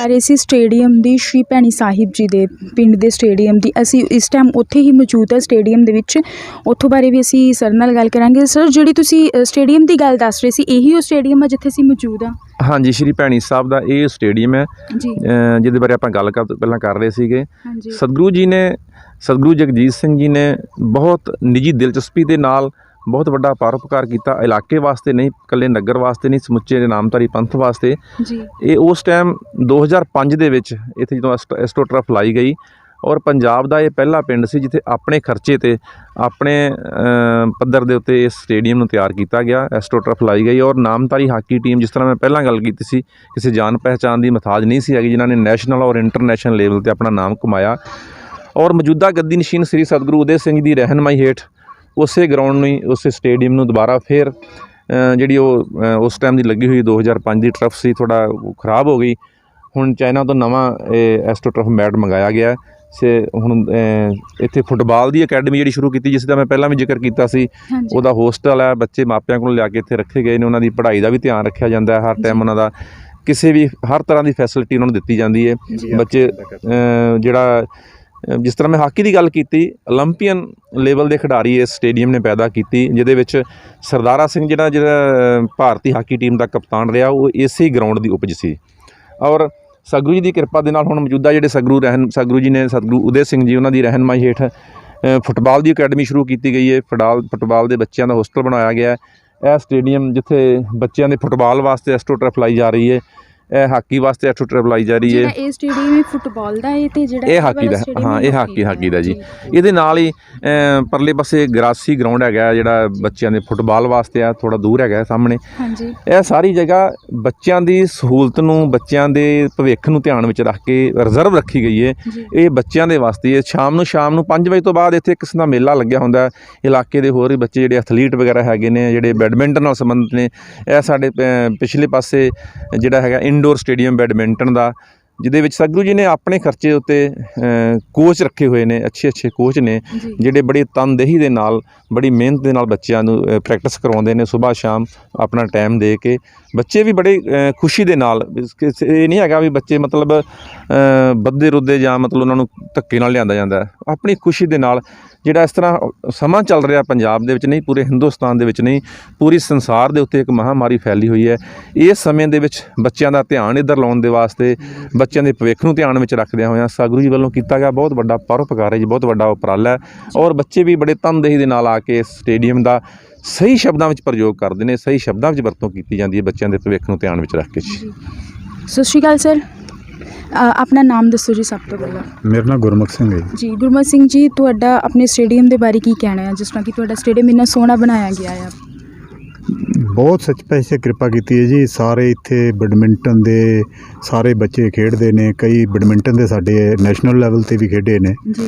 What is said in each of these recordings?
ਰਹੇ ਸੀ ਸਟੇਡੀਅਮ ਦੀ ਸ਼੍ਰੀ ਭੈਣੀ ਸਾਹਿਬ ਜੀ ਦੇ ਪਿੰਡ ਦੇ ਸਟੇਡੀਅਮ ਦੀ। ਅਸੀਂ ਇਸ ਟਾਈਮ ਉੱਥੇ ਹੀ ਮੌਜੂਦ ਹਾਂ ਸਟੇਡੀਅਮ ਦੇ ਵਿੱਚ। ਉੱਥੋਂ ਬਾਰੇ ਵੀ ਅਸੀਂ ਸਰ ਨਾਲ ਗੱਲ ਕਰਾਂਗੇ। ਸਰ, ਜਿਹੜੀ ਤੁਸੀਂ ਸਟੇਡੀਅਮ ਦੀ ਗੱਲ ਦੱਸ ਰਹੇ ਸੀ, ਇਹੀ ਉਹ ਸਟੇਡੀਅਮ ਹੈ ਜਿੱਥੇ ਅਸੀਂ ਮੌਜੂਦ ਹਾਂ? ਹਾਂਜੀ, ਸ਼੍ਰੀ ਭੈਣੀ ਸਾਹਿਬ ਦਾ ਇਹ ਸਟੇਡੀਅਮ ਹੈ ਜੀ, ਜਿਹਦੇ ਬਾਰੇ ਆਪਾਂ ਗੱਲ ਪਹਿਲਾਂ ਕਰ ਰਹੇ ਸੀਗੇ। ਹਾਂਜੀ, ਸਤਿਗੁਰੂ ਜਗਜੀਤ ਸਿੰਘ ਜੀ ਨੇ ਬਹੁਤ ਨਿੱਜੀ ਦਿਲਚਸਪੀ ਦੇ ਨਾਲ ਬਹੁਤ ਵੱਡਾ ਪਰਉਪਕਾਰ ਕੀਤਾ, ਇਲਾਕੇ ਵਾਸਤੇ ਨਹੀਂ, ਇਕੱਲੇ ਨਗਰ ਵਾਸਤੇ ਨਹੀਂ, ਸਮੁੱਚੇ ਨਾਮਧਾਰੀ ਪੰਥ ਵਾਸਤੇ। ਜੀ, ਇਹ ਉਸ ਟਾਈਮ 2005 ਦੇ ਵਿੱਚ ਇੱਥੇ ਜਦੋਂ ਐਸਟ੍ਰੋਟਰਫ ਲਾਈ ਗਈ, ਔਰ ਪੰਜਾਬ ਦਾ ਇਹ ਪਹਿਲਾ ਪਿੰਡ ਸੀ ਜਿੱਥੇ ਆਪਣੇ ਖਰਚੇ 'ਤੇ ਆਪਣੇ ਪੱਧਰ ਦੇ ਉੱਤੇ ਇਸ ਸਟੇਡੀਅਮ ਨੂੰ ਤਿਆਰ ਕੀਤਾ ਗਿਆ, ਐਸਟ੍ਰੋਟਰਫ ਲਾਈ ਗਈ। ਔਰ ਨਾਮਧਾਰੀ ਹਾਕੀ ਟੀਮ, ਜਿਸ ਤਰ੍ਹਾਂ ਮੈਂ ਪਹਿਲਾਂ ਗੱਲ ਕੀਤੀ ਸੀ, ਕਿਸੇ ਜਾਣ ਪਹਿਚਾਣ ਦੀ ਮੁਹਤਾਜ ਨਹੀਂ ਸੀ ਹੈਗੀ, ਜਿਨ੍ਹਾਂ ਨੇ ਨੈਸ਼ਨਲ ਔਰ ਇੰਟਰਨੈਸ਼ਨਲ ਲੈਵਲ 'ਤੇ ਆਪਣਾ ਨਾਮ ਕਮਾਇਆ। ਔਰ ਮੌਜੂਦਾ ਗੱਦੀ ਨਸ਼ੀਨ ਸ੍ਰੀ ਸਤਿਗੁਰੂ ਉਦੇ ਸਿੰਘ ਦੀ ਰਹਿਨਮਾਈ ਹੇਠ ਉਸੇ ਗਰਾਊਂਡ ਨੂੰ ਹੀ, ਉਸੇ ਸਟੇਡੀਅਮ ਨੂੰ ਦੁਬਾਰਾ ਫਿਰ ਜਿਹੜੀ ਉਹ ਉਸ ਟਾਈਮ ਦੀ ਲੱਗੀ ਹੋਈ 2005 ਦੀ ਟਰਫ ਸੀ, ਥੋੜ੍ਹਾ ਖ਼ਰਾਬ ਹੋ ਗਈ। ਹੁਣ ਚਾਈਨਾ ਤੋਂ ਨਵਾਂ ਇਹ ਐਸਟ੍ਰੋਟਰਫ ਮੈਟ ਮੰਗਾਇਆ ਗਿਆ ਸੇ। ਹੁਣ ਇੱਥੇ ਫੁੱਟਬਾਲ ਦੀ ਅਕੈਡਮੀ ਜਿਹੜੀ ਸ਼ੁਰੂ ਕੀਤੀ, ਜਿਸ ਦਾ ਮੈਂ ਪਹਿਲਾਂ ਵੀ ਜ਼ਿਕਰ ਕੀਤਾ ਸੀ, ਉਹਦਾ ਹੋਸਟਲ ਹੈ। ਬੱਚੇ ਮਾਪਿਆਂ ਕੋਲ ਲਿਆ ਕੇ ਇੱਥੇ ਰੱਖੇ ਗਏ ਨੇ, ਉਹਨਾਂ ਦੀ ਪੜ੍ਹਾਈ ਦਾ ਵੀ ਧਿਆਨ ਰੱਖਿਆ ਜਾਂਦਾ ਹੈ ਹਰ ਟਾਈਮ। ਉਹਨਾਂ ਦਾ ਕਿਸੇ ਵੀ ਹਰ ਤਰ੍ਹਾਂ ਦੀ ਫੈਸਿਲਿਟੀ ਉਹਨਾਂ ਨੂੰ ਦਿੱਤੀ ਜਾਂਦੀ ਹੈ। ਬੱਚੇ ਜਿਹੜਾ ਜਿਸ ਤਰ੍ਹਾਂ ਮੈਂ ਹਾਕੀ ਦੀ ਗੱਲ ਕੀਤੀ, ਓਲੰਪੀਅਨ ਲੈਵਲ ਦੇ ਖਿਡਾਰੀ ਇਸ ਸਟੇਡੀਅਮ ਨੇ ਪੈਦਾ ਕੀਤੀ, ਜਿਹਦੇ ਵਿੱਚ ਸਰਦਾਰਾ ਸਿੰਘ ਜਿਹੜਾ ਭਾਰਤੀ ਹਾਕੀ ਟੀਮ ਦਾ ਕਪਤਾਨ ਰਿਹਾ, ਉਹ ਇਸੇ ਗਰਾਊਂਡ ਦੀ ਉਪਜ ਸੀ। ਔਰ ਸਤਿਗੁਰੂ ਜੀ ਦੀ ਕਿਰਪਾ ਦੇ ਨਾਲ ਹੁਣ ਮੌਜੂਦਾ ਜਿਹੜੇ ਸਤਿਗੁਰੂ ਜੀ ਨੇ, ਸਤਿਗੁਰੂ ਉਦੇ ਸਿੰਘ ਜੀ, ਉਹਨਾਂ ਦੀ ਰਹਿਨਮਾਈ ਹੇਠ ਫੁੱਟਬਾਲ ਦੀ ਅਕੈਡਮੀ ਸ਼ੁਰੂ ਕੀਤੀ ਗਈ ਹੈ। ਫੁੱਟਬਾਲ ਦੇ ਬੱਚਿਆਂ ਦਾ ਹੋਸਟਲ ਬਣਾਇਆ ਗਿਆ। ਇਹ ਸਟੇਡੀਅਮ ਜਿੱਥੇ ਬੱਚਿਆਂ ਦੇ ਫੁੱਟਬਾਲ ਵਾਸਤੇ ਐਸਟ੍ਰੋਟਰਫ ਲਾਈ ਜਾ ਰਹੀ ਹੈ, ਇਹ ਹਾਕੀ ਵਾਸਤੇ ਐਸਟ੍ਰੋਟਰਫ ਲਾਈ ਜਾ ਰਹੀ ਹੈ। ਇਹ ਸਟੇਡੀਅਮ ਫੁੱਟਬਾਲ ਦਾ ਹੈ ਤੇ ਜਿਹੜਾ ਇਹ ਹਾਕੀ ਦਾ, ਹਾਂ, ਇਹ ਹਾਕੀ ਦਾ ਜੀ। ਇਹਦੇ ਨਾਲ ਹੀ ਪਰਲੇ ਪਾਸੇ ਗਰਾਸੀ ਗਰਾਊਂਡ ਹੈਗਾ, ਜਿਹੜਾ ਬੱਚਿਆਂ ਦੇ ਫੁੱਟਬਾਲ ਵਾਸਤੇ ਆ, ਥੋੜ੍ਹਾ ਦੂਰ ਹੈਗਾ ਸਾਹਮਣੇ। ਹਾਂਜੀ, ਇਹ ਸਾਰੀ ਜਗ੍ਹਾ ਬੱਚਿਆਂ ਦੀ ਸਹੂਲਤ ਨੂੰ, ਬੱਚਿਆਂ ਦੇ ਭਵਿੱਖ ਨੂੰ ਧਿਆਨ ਵਿੱਚ ਰੱਖ ਕੇ ਰਿਜ਼ਰਵ ਰੱਖੀ ਗਈ ਹੈ। ਇਹ ਬੱਚਿਆਂ ਦੇ ਵਾਸਤੇ ਸ਼ਾਮ ਨੂੰ 5 ਵਜੇ ਤੋਂ ਬਾਅਦ ਇੱਥੇ ਇੱਕ ਕਿਸਮ ਦਾ ਮੇਲਾ ਲੱਗਿਆ ਹੁੰਦਾ। ਇਲਾਕੇ ਦੇ ਹੋਰ ਵੀ ਬੱਚੇ ਜਿਹੜੇ ਐਥਲੀਟ ਵਗੈਰਾ ਹੈਗੇ ਨੇ, ਜਿਹੜੇ ਬੈਡਮਿੰਟਨ ਨਾਲ ਸੰਬੰਧਿਤ ਨੇ, ਇਹ ਸਾਡੇ ਪਿਛਲੇ ਪਾਸੇ ਜਿਹੜਾ ਹੈਗਾ ਇੰਡੋਰ ਸਟੇਡੀਅਮ ਬੈਡਮਿੰਟਨ ਦਾ, ਜਿਹਦੇ ਵਿੱਚ ਸਤਿਗੁਰੂ ਜੀ ਨੇ ਆਪਣੇ ਖਰਚੇ ਉੱਤੇ ਕੋਚ ਰੱਖੇ ਹੋਏ ਨੇ, ਅੱਛੇ ਕੋਚ ਨੇ, ਜਿਹੜੇ ਬੜੀ ਤਨਦੇਹੀ ਦੇ ਨਾਲ, ਬੜੀ ਮਿਹਨਤ ਦੇ ਨਾਲ ਬੱਚਿਆਂ ਨੂੰ ਪ੍ਰੈਕਟਿਸ ਕਰਵਾਉਂਦੇ ਨੇ ਸੁਬਾਹ ਸ਼ਾਮ ਆਪਣਾ ਟਾਈਮ ਦੇ ਕੇ। ਬੱਚੇ ਵੀ ਬੜੇ ਖੁਸ਼ੀ ਦੇ ਨਾਲ, ਇਹ ਨਹੀਂ ਹੈਗਾ ਵੀ ਬੱਚੇ ਮਤਲਬ ਬੱਦੇ ਰੁੱਦੇ ਜਾਂ ਮਤਲਬ ਉਹਨਾਂ ਨੂੰ ਧੱਕੇ ਨਾਲ ਲਿਆਂਦਾ ਜਾਂਦਾ, ਆਪਣੀ ਖੁਸ਼ੀ ਦੇ ਨਾਲ। ਜਿਹੜਾ ਇਸ ਤਰ੍ਹਾਂ ਸਮਾਂ ਚੱਲ ਰਿਹਾ ਪੰਜਾਬ ਦੇ ਵਿੱਚ ਨਹੀਂ, ਪੂਰੇ ਹਿੰਦੁਸਤਾਨ ਦੇ ਵਿੱਚ ਨਹੀਂ, ਪੂਰੀ ਸੰਸਾਰ ਦੇ ਉੱਤੇ ਇੱਕ ਮਹਾਂਮਾਰੀ ਫੈਲੀ ਹੋਈ ਹੈ। ਇਸ ਸਮੇਂ ਦੇ ਵਿੱਚ ਬੱਚਿਆਂ ਦਾ ਧਿਆਨ ਇੱਧਰ ਲਾਉਣ ਦੇ ਵਾਸਤੇ, ਬੱਚਿਆਂ ਦੇ ਭਵਿੱਖ ਨੂੰ ਧਿਆਨ ਵਿੱਚ ਰੱਖਦਿਆਂ ਹੋਇਆਂ ਸਤਿਗੁਰੂ ਜੀ ਵੱਲੋਂ ਕੀਤਾ ਗਿਆ ਬਹੁਤ ਵੱਡਾ ਪਰਉਪਕਾਰ ਹੈ ਜੀ, ਬਹੁਤ ਵੱਡਾ ਉਪਰਾਲਾ ਹੈ। ਔਰ ਬੱਚੇ ਵੀ ਬੜੇ ਤਨਦੇਹੀ ਦੇ ਨਾਲ ਆ ਕੇ ਇਸ ਸਟੇਡੀਅਮ ਦਾ ਸਹੀ ਸ਼ਬਦਾਂ ਵਿੱਚ ਪ੍ਰਯੋਗ ਕਰਦੇ ਨੇ, ਸਹੀ ਸ਼ਬਦਾਂ ਵਿੱਚ ਵਰਤੋਂ ਕੀਤੀ ਜਾਂਦੀ ਹੈ ਬੱਚਿਆਂ ਦੇ ਭਵਿੱਖ ਨੂੰ ਧਿਆਨ ਵਿੱਚ ਰੱਖ ਕੇ। ਸਤਿ ਸ਼੍ਰੀ ਅਕਾਲ ਸਰ, ਆਪਣਾ ਨਾਮ ਦੱਸੋ ਜੀ ਸਭ ਤੋਂ ਪਹਿਲਾਂ। ਮੇਰਾ ਨਾਮ ਗੁਰਮੁਖ ਸਿੰਘ ਹੈ ਜੀ। ਗੁਰਮੁਖ ਸਿੰਘ ਜੀ, ਤੁਹਾਡਾ ਆਪਣੇ ਸਟੇਡੀਅਮ ਦੇ ਬਾਰੇ ਕੀ ਕਹਿਣਾ ਹੈ, ਜਿਸ ਤਰ੍ਹਾਂ ਕਿ ਤੁਹਾਡਾ ਸਟੇਡੀਅਮ ਇੰਨਾ ਸੋਹਣਾ ਬਣਾਇਆ ਗਿਆ ਹੈ? ਬਹੁਤ ਸੱਚ ਪੈਸੇ ਕਿਰਪਾ ਕੀਤੀ ਹੈ ਜੀ। ਸਾਰੇ ਇੱਥੇ ਬੈਡਮਿੰਟਨ ਦੇ ਸਾਰੇ ਬੱਚੇ ਖੇਡਦੇ ਨੇ, ਕਈ ਬੈਡਮਿੰਟਨ ਦੇ ਸਾਡੇ ਨੈਸ਼ਨਲ ਲੈਵਲ 'ਤੇ ਵੀ ਖੇਡੇ ਨੇ।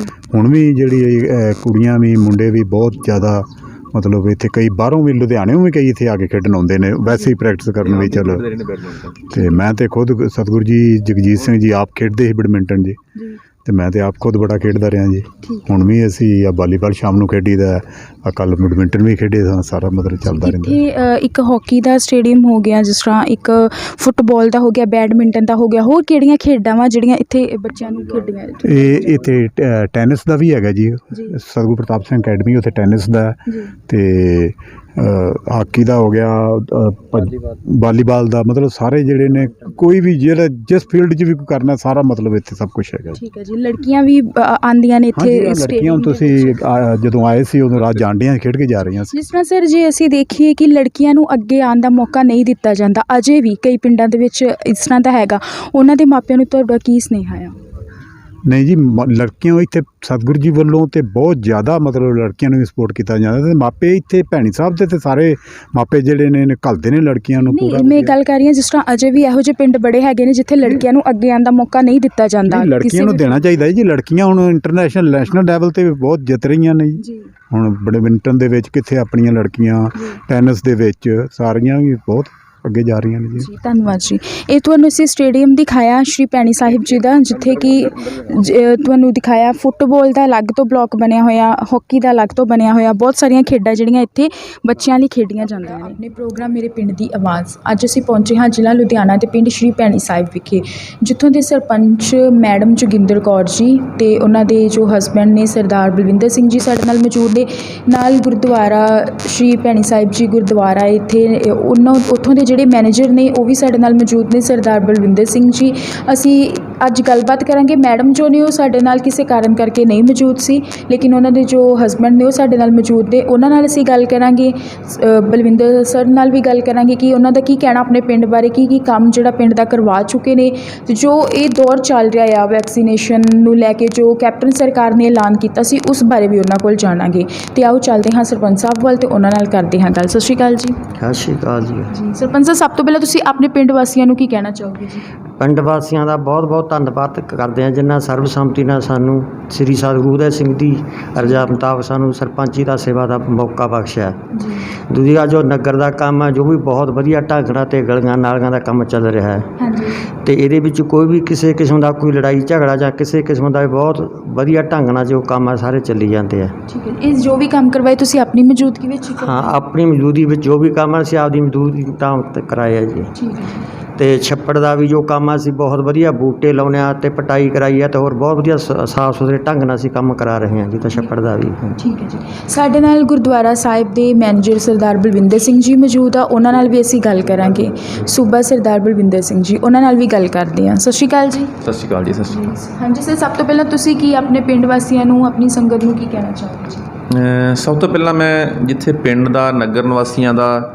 ਹੁਣ ਵੀ ਜਿਹੜੀ ਕੁੜੀਆਂ ਵੀ ਮੁੰਡੇ ਵੀ ਬਹੁਤ ਜ਼ਿਆਦਾ, ਮਤਲਬ ਇੱਥੇ ਕਈ ਬਾਹਰੋਂ ਵੀ, ਲੁਧਿਆਣਿਓਂ ਵੀ ਕਈ ਇੱਥੇ ਆ ਕੇ ਖੇਡਣ ਆਉਂਦੇ ਨੇ, ਵੈਸੇ ਹੀ ਪ੍ਰੈਕਟਿਸ ਕਰਨ ਵੀ। ਚਲੋ, ਅਤੇ ਮੈਂ ਤਾਂ ਖੁਦ ਸਤਿਗੁਰੂ ਜੀ ਜਗਜੀਤ ਸਿੰਘ ਜੀ ਆਪ ਖੇਡਦੇ ਸੀ ਬੈਡਮਿੰਟਨ ਜੀ, ਅਤੇ ਮੈਂ ਤਾਂ ਆਪ ਖੁਦ ਬੜਾ ਖੇਡਦਾ ਰਿਹਾ ਜੀ। ਹੁਣ ਵੀ ਅਸੀਂ ਆ ਵਾਲੀਬਾਲ ਸ਼ਾਮ ਨੂੰ ਖੇਡੀਦਾ, ਆ ਕੱਲ੍ਹ ਬੈਡਮਿੰਟਨ ਵੀ ਖੇਡੇ, ਸਾਰਾ ਮਤਲਬ ਚੱਲਦਾ ਰਹਿੰਦਾ। ਇੱਕ ਹਾਕੀ ਦਾ ਸਟੇਡੀਅਮ ਹੋ ਗਿਆ, ਜਿਸ ਤਰ੍ਹਾਂ ਇੱਕ ਫੁੱਟਬਾਲ ਦਾ ਹੋ ਗਿਆ, ਬੈਡਮਿੰਟਨ ਦਾ ਹੋ ਗਿਆ, ਹੋਰ ਕਿਹੜੀਆਂ ਖੇਡਾਂ ਵਾ ਜਿਹੜੀਆਂ ਇੱਥੇ ਬੱਚਿਆਂ ਨੂੰ ਖੇਡੀਆਂ? ਇਹ ਇੱਥੇ ਟੈਨਿਸ ਦਾ ਵੀ ਹੈਗਾ ਜੀ, ਸਤਿਗੁਰੂ ਪ੍ਰਤਾਪ ਸਿੰਘ ਅਕੈਡਮੀ, ਉੱਥੇ ਟੈਨਿਸ ਦਾ, ਅਤੇ ਹਾਕੀ ਦਾ ਹੋ ਗਿਆ, ਵਾਲੀਬਾਲ ਦਾ, ਮਤਲਬ ਸਾਰੇ ਜਿਹੜੇ ਨੇ, ਕੋਈ ਵੀ ਜਿਹੜਾ ਜਿਸ ਫੀਲਡ 'ਚ ਵੀ ਕੋਈ ਕਰਨਾ, ਸਾਰਾ ਮਤਲਬ ਇੱਥੇ ਸਭ ਕੁਛ ਹੈਗਾ। ਠੀਕ ਹੈ ਜੀ। ਲੜਕੀਆਂ ਵੀ ਆਉਂਦੀਆਂ ਨੇ ਇੱਥੇ? ਲੜਕੀਆਂ ਤੁਸੀਂ ਜਦੋਂ ਆਏ ਸੀ ਉਦੋਂ ਰਾਤ ਜਾਂਡਿਆਂ ਖੇਡ ਕੇ ਜਾ ਰਹੀਆਂ ਸੀ। ਜਿਸ ਤਰ੍ਹਾਂ ਸਰ, ਜੇ ਅਸੀਂ ਦੇਖੀਏ ਕਿ ਲੜਕੀਆਂ ਨੂੰ ਅੱਗੇ ਆਉਣ ਦਾ ਮੌਕਾ ਨਹੀਂ ਦਿੱਤਾ ਜਾਂਦਾ, ਅਜੇ ਵੀ ਕਈ ਪਿੰਡਾਂ ਦੇ ਵਿੱਚ ਇਸ ਤਰ੍ਹਾਂ ਦਾ ਹੈਗਾ, ਉਹਨਾਂ ਦੇ ਮਾਪਿਆਂ ਨੂੰ ਤੁਹਾਡਾ ਕੀ ਸੁਨੇਹਾ ਆ? ਨਹੀਂ ਜੀ, ਲੜਕੀਆਂ ਇੱਥੇ ਸਤਿਗੁਰੂ ਜੀ ਵੱਲੋਂ ਤਾਂ ਬਹੁਤ ਜ਼ਿਆਦਾ ਮਤਲਬ ਲੜਕੀਆਂ ਨੂੰ ਵੀ ਸਪੋਰਟ ਕੀਤਾ ਜਾਂਦਾ, ਅਤੇ ਮਾਪੇ ਇੱਥੇ ਭੈਣੀ ਸਾਹਿਬ ਦੇ ਤੇ ਸਾਰੇ ਮਾਪੇ ਜਿਹੜੇ ਨੇ ਘੱਲਦੇ ਨੇ ਲੜਕੀਆਂ ਨੂੰ ਪੂਰਾ। ਮੈਂ ਗੱਲ ਕਰ ਰਹੀ ਹਾਂ, ਜਿਸ ਤਰ੍ਹਾਂ ਅਜੇ ਵੀ ਇਹੋ ਜਿਹੇ ਪਿੰਡ ਬੜੇ ਹੈਗੇ ਨੇ ਜਿੱਥੇ ਲੜਕੀਆਂ ਨੂੰ ਅੱਗੇ ਆਉਣ ਦਾ ਮੌਕਾ ਨਹੀਂ ਦਿੱਤਾ ਜਾਂਦਾ। ਲੜਕੀਆਂ ਨੂੰ ਦੇਣਾ ਚਾਹੀਦਾ ਜੀ। ਲੜਕੀਆਂ ਹੁਣ ਇੰਟਰਨੈਸ਼ਨਲ, ਨੈਸ਼ਨਲ ਲੈਵਲ 'ਤੇ ਵੀ ਬਹੁਤ ਜਿੱਤ ਰਹੀਆਂ ਨੇ ਜੀ। ਹੁਣ ਬੈਡਮਿੰਟਨ ਦੇ ਵਿੱਚ ਕਿੱਥੇ ਆਪਣੀਆਂ ਲੜਕੀਆਂ, ਟੈਨਿਸ ਦੇ ਵਿੱਚ ਸਾਰੀਆਂ ਵੀ ਬਹੁਤ ਅੱਗੇ ਜਾ ਰਹੀਆਂ ਨੇ ਜੀ। ਜੀ ਧੰਨਵਾਦ ਜੀ। ਇਹ ਤੁਹਾਨੂੰ ਅਸੀਂ ਸਟੇਡੀਅਮ ਦਿਖਾਇਆ ਸ਼੍ਰੀ ਭੈਣੀ ਸਾਹਿਬ ਜੀ ਦਾ, ਜਿੱਥੇ ਕਿ ਤੁਹਾਨੂੰ ਦਿਖਾਇਆ ਫੁੱਟਬਾਲ ਦਾ ਅਲੱਗ ਤੋਂ ਬਲਾਕ ਬਣਿਆ ਹੋਇਆ, ਹਾਕੀ ਦਾ ਅਲੱਗ ਤੋਂ ਬਣਿਆ ਹੋਇਆ, ਬਹੁਤ ਸਾਰੀਆਂ ਖੇਡਾਂ ਜਿਹੜੀਆਂ ਇੱਥੇ ਬੱਚਿਆਂ ਲਈ ਖੇਡੀਆਂ ਜਾਂਦੀਆਂ ਨੇ। ਆਪਣੇ ਪ੍ਰੋਗਰਾਮ ਮੇਰੇ ਪਿੰਡ ਦੀ ਆਵਾਜ਼, ਅੱਜ ਅਸੀਂ ਪਹੁੰਚੇ ਹਾਂ ਜ਼ਿਲ੍ਹਾ ਲੁਧਿਆਣਾ ਦੇ ਪਿੰਡ ਸ਼੍ਰੀ ਭੈਣੀ ਸਾਹਿਬ ਵਿਖੇ, ਜਿੱਥੋਂ ਦੇ ਸਰਪੰਚ ਮੈਡਮ ਜੋਗਿੰਦਰ ਕੌਰ ਜੀ ਅਤੇ ਉਹਨਾਂ ਦੇ ਜੋ ਹਸਬੈਂਡ ਨੇ ਸਰਦਾਰ ਬਲਵਿੰਦਰ ਸਿੰਘ ਜੀ ਸਾਡੇ ਨਾਲ ਮੌਜੂਦ ਨੇ। ਨਾਲ ਗੁਰਦੁਆਰਾ ਸ਼੍ਰੀ ਭੈਣੀ ਸਾਹਿਬ ਜੀ ਗੁਰਦੁਆਰਾ ਇੱਥੇ ਉੱਥੋਂ ਦੇ ਜਿਹੜੇ ਮੈਨੇਜਰ ਨੇ ਉਹ ਵੀ ਸਾਡੇ ਨਾਲ ਮੌਜੂਦ ਨੇ, ਸਰਦਾਰ ਬਲਵਿੰਦਰ ਸਿੰਘ ਜੀ। ਅਸੀਂ ਅੱਜ ਗੱਲਬਾਤ ਕਰਾਂਗੇ। ਮੈਡਮ ਜੋ ਨੇ ਉਹ ਸਾਡੇ ਨਾਲ ਕਿਸੇ ਕਾਰਨ ਕਰਕੇ ਨਹੀਂ ਮੌਜੂਦ ਸੀ, ਲੇਕਿਨ ਉਹਨਾਂ ਦੇ ਜੋ ਹਸਬੈਂਡ ਨੇ ਉਹ ਸਾਡੇ ਨਾਲ ਮੌਜੂਦ ਨੇ। ਉਹਨਾਂ ਨਾਲ ਅਸੀਂ ਗੱਲ ਕਰਾਂਗੇ, ਬਲਵਿੰਦਰ ਸਰ ਨਾਲ ਵੀ ਗੱਲ ਕਰਾਂਗੇ ਕਿ ਉਹਨਾਂ ਦਾ ਕੀ ਕਹਿਣਾ ਆਪਣੇ ਪਿੰਡ ਬਾਰੇ, ਕੀ ਕੰਮ ਜਿਹੜਾ ਪਿੰਡ ਦਾ ਕਰਵਾ ਚੁੱਕੇ ਨੇ, ਤੇ ਜੋ ਇਹ ਦੌਰ ਚੱਲ ਰਿਹਾ ਆ ਵੈਕਸੀਨੇਸ਼ਨ ਨੂੰ ਲੈ ਕੇ ਜੋ ਕੈਪਟਨ ਸਰਕਾਰ ਨੇ ਐਲਾਨ ਕੀਤਾ ਸੀ ਉਸ ਬਾਰੇ ਵੀ ਉਹਨਾਂ ਕੋਲ ਜਾਣਾਂਗੇ। ਤੇ ਆਓ ਚੱਲਦੇ ਹਾਂ ਸਰਪੰਚ ਸਾਹਿਬ ਵੱਲ ਤੇ ਉਹਨਾਂ ਨਾਲ ਕਰਦੇ ਹਾਂ ਗੱਲ। ਸਤਿ ਸ਼੍ਰੀ ਅਕਾਲ ਜੀ। ਸਤਿ ਸ਼੍ਰੀ ਅਕਾਲ ਜੀ। ਜੀ ਸਰਪੰਚ ਸਾਹਿਬ, ਸਭ ਤੋਂ ਪਹਿਲਾਂ ਤੁਸੀਂ ਆਪਣੇ ਪਿੰਡ ਵਾਸੀਆਂ ਨੂੰ ਕੀ ਕਹਿਣਾ ਚਾਹੋਗੇ ਜੀ? ਪਿੰਡ ਵਾਸੀਆਂ ਦਾ ਬਹੁਤ ਬਹੁਤ ਧੰਨਵਾਦ ਕਰਦੇ ਹਾਂ ਜਿਨ੍ਹਾਂ ਸਰਬਸੰਮਤੀ ਨਾਲ ਸਾਨੂੰ ਸ੍ਰੀ ਸਤਿਗੁਰੂ ਉਦੈ ਸਿੰਘ ਦੀ ਅਰਜ਼ਾ ਮੁਤਾਬਕ ਸਾਨੂੰ ਸਰਪੰਚੀ ਦਾ ਸੇਵਾ ਦਾ ਮੌਕਾ ਬਖਸ਼ਿਆ। ਜੀ ਦੂਜਾ ਜੋ ਨਗਰ ਦਾ ਕੰਮ ਹੈ ਜੋ ਵੀ ਬਹੁਤ ਵਧੀਆ ਢੰਗ ਨਾਲ ਅਤੇ ਗਲੀਆਂ ਨਾਲੀਆਂ ਦਾ ਕੰਮ ਚੱਲ ਰਿਹਾ ਹੈ, ਹਾਂਜੀ ਅਤੇ ਇਹਦੇ ਵਿੱਚ ਕੋਈ ਵੀ ਕਿਸੇ ਕਿਸਮ ਦਾ ਕੋਈ ਲੜਾਈ ਝਗੜਾ ਜਾਂ ਕਿਸੇ ਕਿਸਮ ਦਾ ਬਹੁਤ ਵਧੀਆ ਢੰਗ ਨਾਲ ਜੋ ਕੰਮ ਹੈ ਸਾਰੇ ਚੱਲੀ ਜਾਂਦੇ ਆ। ਠੀਕ ਹੈ। ਇਹ ਜੋ ਵੀ ਕੰਮ ਕਰਵਾਏ ਤੁਸੀਂ ਆਪਣੀ ਮੌਜੂਦਗੀ ਵਿੱਚ ਹੀ ਕਰਵਾਏ? ਹਾਂ, ਆਪਣੀ ਮੌਜੂਦਗੀ ਵਿੱਚ ਜੋ ਵੀ ਕੰਮ ਹੈ ਅਸੀਂ ਆਪਦੀ ਮੌਜੂਦਗੀ ਤਾਂ ਕਰਾਇਆ ਜੀ। ਠੀਕ ਹੈ। ਅਤੇ ਛੱਪੜ ਦਾ ਵੀ ਜੋ ਕੰਮ ਆ ਅਸੀਂ ਬਹੁਤ ਵਧੀਆ ਬੂਟੇ ਲਾਉਂਦੇ ਹਾਂ ਅਤੇ ਪਟਾਈ ਕਰਾਈ ਹੈ ਅਤੇ ਹੋਰ ਬਹੁਤ ਵਧੀਆ ਸਾਫ ਸੁਥਰੇ ਢੰਗ ਨਾਲ ਅਸੀਂ ਕੰਮ ਕਰਾ ਰਹੇ ਹਾਂ ਜੀ। ਤਾਂ ਛੱਪੜ ਦਾ ਵੀ ਠੀਕ ਹੈ ਜੀ। ਸਾਡੇ ਨਾਲ ਗੁਰਦੁਆਰਾ ਸਾਹਿਬ ਦੇ ਮੈਨੇਜਰ ਸਰਦਾਰ ਬਲਵਿੰਦਰ ਸਿੰਘ ਜੀ ਮੌਜੂਦ ਆ, ਉਹਨਾਂ ਨਾਲ ਵੀ ਅਸੀਂ ਗੱਲ ਕਰਾਂਗੇ। ਸੂਬਾ ਸਰਦਾਰ ਬਲਵਿੰਦਰ ਸਿੰਘ ਜੀ, ਉਹਨਾਂ ਨਾਲ ਵੀ ਗੱਲ ਕਰਦੇ ਹਾਂ। ਸਤਿ ਸ਼੍ਰੀ ਅਕਾਲ ਜੀ। ਸਤਿ ਸ਼੍ਰੀ ਅਕਾਲ ਜੀ। ਸਤਿ ਸ਼੍ਰੀ ਅਕਾਲ। ਹਾਂਜੀ ਸਰ, ਸਭ ਤੋਂ ਪਹਿਲਾਂ ਤੁਸੀਂ ਕੀ ਆਪਣੇ ਪਿੰਡ ਵਾਸੀਆਂ ਨੂੰ, ਆਪਣੀ ਸੰਗਤ ਨੂੰ ਕੀ ਕਹਿਣਾ ਚਾਹੋਗੇ ਜੀ? ਸਭ ਤੋਂ ਪਹਿਲਾਂ ਮੈਂ ਜਿੱਥੇ ਪਿੰਡ ਦਾ, ਨਗਰ ਨਿਵਾਸੀਆਂ ਦਾ,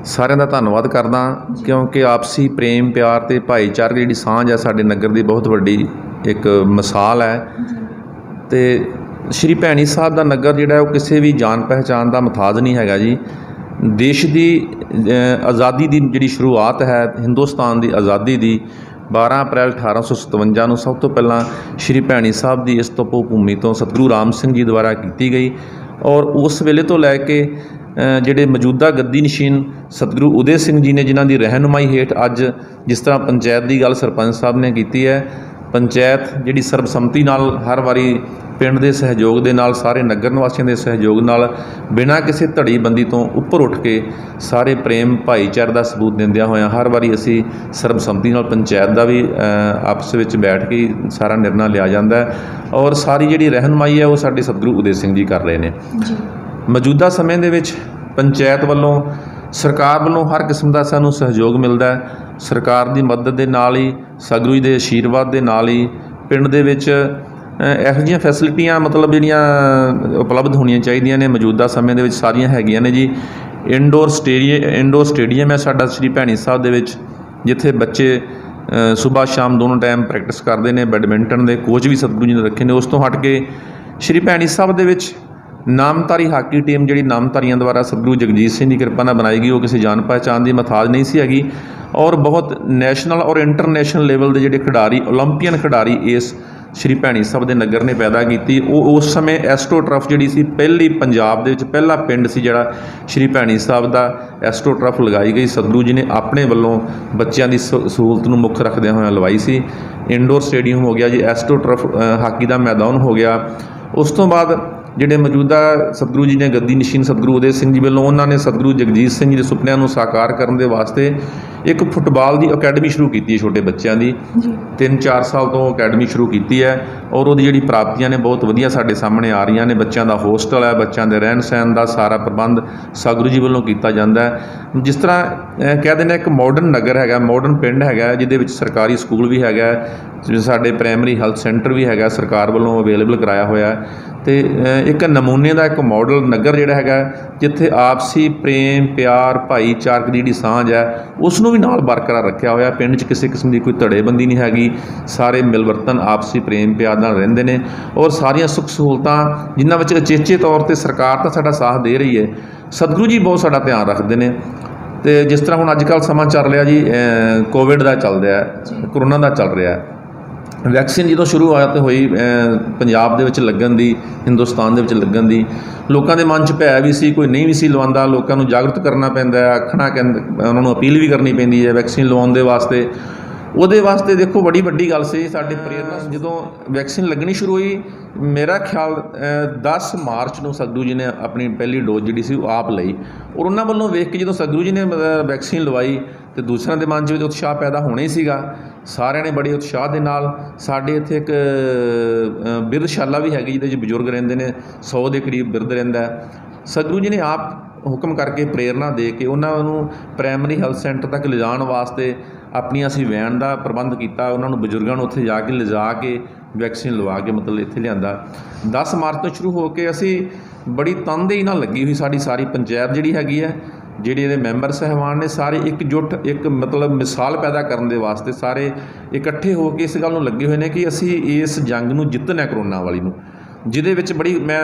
ਸਾਰਿਆਂ ਦਾ ਧੰਨਵਾਦ ਕਰਦਾ, ਕਿਉਂਕਿ ਆਪਸੀ ਪ੍ਰੇਮ ਪਿਆਰ ਅਤੇ ਭਾਈਚਾਰੇ ਦੀ ਜਿਹੜੀ ਸਾਂਝ ਹੈ ਸਾਡੇ ਨਗਰ ਦੀ ਬਹੁਤ ਵੱਡੀ ਇੱਕ ਮਿਸਾਲ ਹੈ। ਅਤੇ ਸ਼੍ਰੀ ਭੈਣੀ ਸਾਹਿਬ ਦਾ ਨਗਰ ਜਿਹੜਾ ਉਹ ਕਿਸੇ ਵੀ ਜਾਣ ਪਹਿਚਾਣ ਦਾ ਮੁਤਾਜ ਨਹੀਂ ਹੈਗਾ ਜੀ। ਦੇਸ਼ ਦੀ ਆਜ਼ਾਦੀ ਦੀ ਜਿਹੜੀ ਸ਼ੁਰੂਆਤ ਹੈ, ਹਿੰਦੁਸਤਾਨ ਦੀ ਆਜ਼ਾਦੀ ਦੀ 12 ਅਪ੍ਰੈਲ 1857 ਨੂੰ ਸਭ ਤੋਂ ਪਹਿਲਾਂ ਸ਼੍ਰੀ ਭੈਣੀ ਸਾਹਿਬ ਦੀ ਇਸ ਤਪੋ ਭੂਮੀ ਤੋਂ ਸਤਿਗੁਰੂ ਰਾਮ ਸਿੰਘ ਜੀ ਦੁਆਰਾ ਕੀਤੀ ਗਈ। ਔਰ ਉਸ ਵੇਲੇ ਤੋਂ ਲੈ ਕੇ ਜਿਹੜੇ ਮੌਜੂਦਾ ਗੱਦੀ ਨਸ਼ੀਨ ਸਤਿਗੁਰੂ ਉਦੈ ਸਿੰਘ ਜੀ ਨੇ, ਜਿਨ੍ਹਾਂ ਦੀ ਰਹਿਨੁਮਾਈ ਹੇਠ ਅੱਜ ਜਿਸ ਤਰ੍ਹਾਂ ਪੰਚਾਇਤ ਦੀ ਗੱਲ ਸਰਪੰਚ ਸਾਹਿਬ ਨੇ ਕੀਤੀ ਹੈ, ਪੰਚਾਇਤ ਜਿਹੜੀ ਸਰਬਸੰਮਤੀ ਨਾਲ ਹਰ ਵਾਰੀ ਪਿੰਡ ਦੇ ਸਹਿਯੋਗ ਦੇ ਨਾਲ, ਸਾਰੇ ਨਗਰ ਨਿਵਾਸੀਆਂ ਦੇ ਸਹਿਯੋਗ ਨਾਲ, ਬਿਨਾਂ ਕਿਸੇ ਧੜੀਬੰਦੀ ਤੋਂ ਉੱਪਰ ਉੱਠ ਕੇ ਸਾਰੇ ਪ੍ਰੇਮ ਭਾਈਚਾਰੇ ਦਾ ਸਬੂਤ ਦਿੰਦਿਆਂ ਹੋਇਆਂ ਹਰ ਵਾਰੀ ਅਸੀਂ ਸਰਬਸੰਮਤੀ ਨਾਲ ਪੰਚਾਇਤ ਦਾ ਵੀ ਆਪਸ ਵਿੱਚ ਬੈਠ ਕੇ ਸਾਰਾ ਨਿਰਣਾ ਲਿਆ ਜਾਂਦਾ ਹੈ। ਔਰ ਸਾਰੀ ਜਿਹੜੀ ਰਹਿਨੁਮਾਈ ਹੈ ਉਹ ਸਾਡੇ ਸਤਿਗੁਰੂ ਉਦੈ ਸਿੰਘ ਜੀ ਕਰ ਰਹੇ ਨੇ। ਜੀ ਮੌਜੂਦਾ ਸਮੇਂ ਦੇ ਵਿੱਚ ਪੰਚਾਇਤ ਵੱਲੋਂ, ਸਰਕਾਰ ਵੱਲੋਂ ਹਰ ਕਿਸਮ ਦਾ ਸਾਨੂੰ ਸਹਿਯੋਗ ਮਿਲਦਾ ਹੈ। ਸਰਕਾਰ ਦੀ ਮਦਦ ਦੇ ਨਾਲ ਹੀ, ਸਤਿਗੁਰੂ ਜੀ ਦੇ ਆਸ਼ੀਰਵਾਦ ਦੇ ਨਾਲ ਹੀ ਪਿੰਡ ਦੇ ਵਿੱਚ ਇਹੋ ਜਿਹੀਆਂ ਫੈਸਿਲਿਟੀਆਂ ਮਤਲਬ ਜਿਹੜੀਆਂ ਉਪਲਬਧ ਹੋਣੀਆਂ ਚਾਹੀਦੀਆਂ ਨੇ, ਮੌਜੂਦਾ ਸਮੇਂ ਦੇ ਵਿੱਚ ਸਾਰੀਆਂ ਹੈਗੀਆਂ ਨੇ ਜੀ। ਇੰਡੋਰ ਸਟੇਡੀਅਮ ਹੈ ਸਾਡਾ ਸ਼੍ਰੀ ਭੈਣੀ ਸਾਹਿਬ ਦੇ ਵਿੱਚ, ਜਿੱਥੇ ਬੱਚੇ ਸੁਬਹ ਸ਼ਾਮ ਦੋਨੋਂ ਟਾਈਮ ਪ੍ਰੈਕਟਿਸ ਕਰਦੇ ਨੇ। ਬੈਡਮਿੰਟਨ ਦੇ ਕੋਚ ਵੀ ਸਤਿਗੁਰੂ ਜੀ ਨੇ ਰੱਖੇ ਨੇ। ਉਸ ਤੋਂ ਹਟ ਕੇ ਸ਼੍ਰੀ ਭੈਣੀ ਸਾਹਿਬ ਦੇ ਵਿੱਚ ਨਾਮਧਾਰੀ ਹਾਕੀ ਟੀਮ, ਜਿਹੜੀ ਨਾਮਧਾਰੀਆਂ ਦੁਆਰਾ ਸਤਿਗੁਰੂ ਜਗਜੀਤ ਸਿੰਘ ਦੀ ਕਿਰਪਾ ਨਾਲ ਬਣਾਈ ਗਈ, ਉਹ ਕਿਸੇ ਜਾਣ ਪਹਿਚਾਣ ਦੀ ਮੁਤਾਜ ਨਹੀਂ ਸੀ ਹੈਗੀ। ਔਰ ਬਹੁਤ ਨੈਸ਼ਨਲ ਔਰ ਇੰਟਰਨੈਸ਼ਨਲ ਲੈਵਲ ਦੇ ਜਿਹੜੇ ਖਿਡਾਰੀ, ਓਲੰਪੀਅਨ ਖਿਡਾਰੀ ਇਸ ਸ਼੍ਰੀ ਭੈਣੀ ਸਾਹਿਬ ਦੇ ਨਗਰ ਨੇ ਪੈਦਾ ਕੀਤੀ। ਉਹ ਉਸ ਸਮੇਂ ਐਸਟ੍ਰੋ ਟਰਫ ਜਿਹੜੀ ਸੀ, ਪਹਿਲੀ ਪੰਜਾਬ ਦੇ ਵਿੱਚ ਪਹਿਲਾ ਪਿੰਡ ਸੀ ਜਿਹੜਾ ਸ਼੍ਰੀ ਭੈਣੀ ਸਾਹਿਬ ਦਾ ਐਸਟ੍ਰੋ ਟਰਫ ਲਗਾਈ ਗਈ। ਸਤਿਗੁਰੂ ਜੀ ਨੇ ਆਪਣੇ ਵੱਲੋਂ ਬੱਚਿਆਂ ਦੀ ਸਹੂਲਤ ਨੂੰ ਮੁੱਖ ਰੱਖਦਿਆਂ ਹੋਇਆਂ ਲਵਾਈ ਸੀ। ਇੰਡੋਰ ਸਟੇਡੀਅਮ ਹੋ ਗਿਆ ਜੀ, ਐਸਟ੍ਰੋ ਟਰਫ ਹਾਕੀ ਦਾ ਮੈਦਾਨ ਹੋ ਗਿਆ। ਉਸ ਤੋਂ ਬਾਅਦ ਜਿਹੜੇ ਮੌਜੂਦਾ ਸਤਿਗੁਰੂ ਜੀ ਨੇ ਗੱਦੀ ਨਸ਼ੀਨ ਸਤਿਗੁਰੂ ਉਦੈ ਸਿੰਘ ਜੀ ਵੱਲੋਂ, ਉਹਨਾਂ ਨੇ ਸਤਿਗੁਰੂ ਜਗਜੀਤ ਸਿੰਘ ਜੀ ਦੇ ਸੁਪਨਿਆਂ ਨੂੰ ਸਾਕਾਰ ਕਰਨ ਦੇ ਵਾਸਤੇ ਇੱਕ ਫੁੱਟਬਾਲ ਦੀ ਅਕੈਡਮੀ ਸ਼ੁਰੂ ਕੀਤੀ ਹੈ ਛੋਟੇ ਬੱਚਿਆਂ ਦੀ। 3-4 ਸਾਲ ਤੋਂ ਅਕੈਡਮੀ ਸ਼ੁਰੂ ਕੀਤੀ ਹੈ ਔਰ ਉਹਦੀ ਜਿਹੜੀ ਪ੍ਰਾਪਤੀਆਂ ਨੇ ਬਹੁਤ ਵਧੀਆ ਸਾਡੇ ਸਾਹਮਣੇ ਆ ਰਹੀਆਂ ਨੇ। ਬੱਚਿਆਂ ਦਾ ਹੋਸਟਲ ਹੈ, ਬੱਚਿਆਂ ਦੇ ਰਹਿਣ ਸਹਿਣ ਦਾ ਸਾਰਾ ਪ੍ਰਬੰਧ ਸਤਿਗੁਰੂ ਜੀ ਵੱਲੋਂ ਕੀਤਾ ਜਾਂਦਾ ਹੈ। ਜਿਸ ਤਰ੍ਹਾਂ ਕਹਿ ਦਿੰਦੇ ਇੱਕ ਮਾਡਰਨ ਨਗਰ ਹੈਗਾ, ਮਾਡਰਨ ਪਿੰਡ ਹੈਗਾ, ਜਿਹਦੇ ਵਿੱਚ ਸਰਕਾਰੀ ਸਕੂਲ ਵੀ ਹੈਗਾ, ਸਾਡੇ ਪ੍ਰਾਇਮਰੀ ਹੈਲਥ ਸੈਂਟਰ ਵੀ ਹੈਗਾ, ਸਰਕਾਰ ਵੱਲੋਂ ਅਵੇਲੇਬਲ ਕਰਾਇਆ ਹੋਇਆ। ਅਤੇ ਇੱਕ ਨਮੂਨੇ ਦਾ ਇੱਕ ਮਾਡਲ ਨਗਰ ਜਿਹੜਾ ਹੈਗਾ, ਜਿੱਥੇ ਆਪਸੀ ਪ੍ਰੇਮ ਪਿਆਰ ਭਾਈਚਾਰਕ ਦੀ ਜਿਹੜੀ ਸਾਂਝ ਹੈ ਉਸ ਨੂੰ ਵੀ ਨਾਲ ਬਰਕਰਾਰ ਰੱਖਿਆ ਹੋਇਆ। ਪਿੰਡ 'ਚ ਕਿਸੇ ਕਿਸਮ ਦੀ ਕੋਈ ਧੜੇਬੰਦੀ ਨਹੀਂ ਹੈਗੀ, ਸਾਰੇ ਮਿਲਵਰਤਨ ਆਪਸੀ ਪ੍ਰੇਮ ਪਿਆਰ ਨਾਲ ਰਹਿੰਦੇ ਨੇ। ਔਰ ਸਾਰੀਆਂ ਸੁੱਖ ਸਹੂਲਤਾਂ ਜਿਨ੍ਹਾਂ ਵਿੱਚ ਉਚੇਚੇ ਤੌਰ 'ਤੇ ਸਰਕਾਰ ਤਾਂ ਸਾਡਾ ਸਾਥ ਦੇ ਰਹੀ ਹੈ, ਸਤਿਗੁਰੂ ਜੀ ਬਹੁਤ ਸਾਡਾ ਧਿਆਨ ਰੱਖਦੇ ਨੇ। ਅਤੇ ਜਿਸ ਤਰ੍ਹਾਂ ਹੁਣ ਅੱਜ ਕੱਲ੍ਹ ਸਮਾਂ ਚੱਲ ਰਿਹਾ ਜੀ, ਕੋਵਿਡ ਦਾ ਚੱਲ ਰਿਹਾ, ਕਰੋਨਾ ਦਾ ਚੱਲ ਰਿਹਾ, ਵੈਕਸੀਨ ਜਦੋਂ ਸ਼ੁਰੂਆਤ ਹੋਈ ਪੰਜਾਬ ਦੇ ਵਿੱਚ ਲੱਗਣ ਦੀ, ਹਿੰਦੁਸਤਾਨ ਦੇ ਵਿੱਚ ਲੱਗਣ ਦੀ, ਲੋਕਾਂ ਦੇ ਮਨ 'ਚ ਭੈ ਵੀ ਸੀ, ਕੋਈ ਨਹੀਂ ਵੀ ਸੀ ਲਵਾਉਂਦਾ। ਲੋਕਾਂ ਨੂੰ ਜਾਗਰੂਕ ਕਰਨਾ ਪੈਂਦਾ ਹੈ, ਆਖਣਾ ਉਹਨਾਂ ਨੂੰ ਅਪੀਲ ਵੀ ਕਰਨੀ ਪੈਂਦੀ ਹੈ ਵੈਕਸੀਨ ਲਵਾਉਣ ਦੇ ਵਾਸਤੇ। ਉਹਦੇ ਵਾਸਤੇ ਦੇਖੋ ਬੜੀ ਵੱਡੀ ਗੱਲ ਸੀ ਸਾਡੇ ਪ੍ਰੇਰਨਾ। ਜਦੋਂ ਵੈਕਸੀਨ ਲੱਗਣੀ ਸ਼ੁਰੂ ਹੋਈ, ਮੇਰਾ ਖਿਆਲ 10 ਮਾਰਚ ਨੂੰ ਸਤਿਗੁਰੂ ਜੀ ਨੇ ਆਪਣੀ ਪਹਿਲੀ ਡੋਜ਼ ਜਿਹੜੀ ਸੀ ਉਹ ਆਪ ਲਈ, ਔਰ ਉਹਨਾਂ ਵੱਲੋਂ ਵੇਖ ਕੇ ਜਦੋਂ ਸਤਿਗੁਰੂ ਜੀ ਨੇ ਵੈਕਸੀਨ ਲਵਾਈ ਤੇ ਦੂਸਰਿਆਂ ਦੇ ਮਨ 'ਚ ਵੀ ਉਤਸ਼ਾਹ ਪੈਦਾ ਹੋਣਾ ਹੀ ਸੀਗਾ। ਸਾਰਿਆਂ ਨੇ ਬੜੇ ਉਤਸ਼ਾਹ ਦੇ ਨਾਲ, ਸਾਡੇ ਇੱਥੇ ਇੱਕ ਬਿਰਧਸ਼ਾਲਾ ਵੀ ਹੈਗੀ ਜਿਹਦੇ 'ਚ ਬਜ਼ੁਰਗ ਰਹਿੰਦੇ ਨੇ, 100 ਦੇ ਕਰੀਬ ਬਿਰਧ ਰਹਿੰਦਾ। ਸਤਿਗੁਰੂ ਜੀ ਨੇ ਆਪ ਹੁਕਮ ਕਰਕੇ ਪ੍ਰੇਰਨਾ ਦੇ ਕੇ ਉਹਨਾਂ ਨੂੰ ਪ੍ਰਾਇਮਰੀ ਹੈਲਥ ਸੈਂਟਰ ਤੱਕ ਲਿਜਾਣ ਵਾਸਤੇ ਆਪਣੀਆਂ ਅਸੀਂ ਵੈਨ ਦਾ ਪ੍ਰਬੰਧ ਕੀਤਾ। ਉਹਨਾਂ ਨੂੰ ਬਜ਼ੁਰਗਾਂ ਨੂੰ ਉੱਥੇ ਜਾ ਕੇ ਲਿਜਾ ਕੇ ਵੈਕਸੀਨ ਲਵਾ ਕੇ ਮਤਲਬ ਇੱਥੇ ਲਿਆਂਦਾ। 10 ਮਾਰਚ ਤੋਂ ਸ਼ੁਰੂ ਹੋ ਕੇ ਅਸੀਂ ਬੜੀ ਤਨਦੇਹੀ ਨਾਲ ਲੱਗੀ ਹੋਈ, ਸਾਡੀ ਸਾਰੀ ਪੰਚਾਇਤ ਜਿਹੜੀ ਹੈਗੀ ਹੈ, ਜਿਹੜੇ ਇਹਦੇ ਮੈਂਬਰ ਸਾਹਿਬਾਨ ਨੇ, ਸਾਰੇ ਇਕਜੁੱਟ ਇੱਕ ਮਤਲਬ ਮਿਸਾਲ ਪੈਦਾ ਕਰਨ ਦੇ ਵਾਸਤੇ ਸਾਰੇ ਇਕੱਠੇ ਹੋ ਕੇ ਇਸ ਗੱਲ ਨੂੰ ਲੱਗੇ ਹੋਏ ਨੇ ਕਿ ਅਸੀਂ ਇਸ ਜੰਗ ਨੂੰ ਜਿੱਤਣਾ, ਕਰੋਨਾ ਵਾਲੀ ਨੂੰ, ਜਿਹਦੇ ਵਿੱਚ ਬੜੀ ਮੈਂ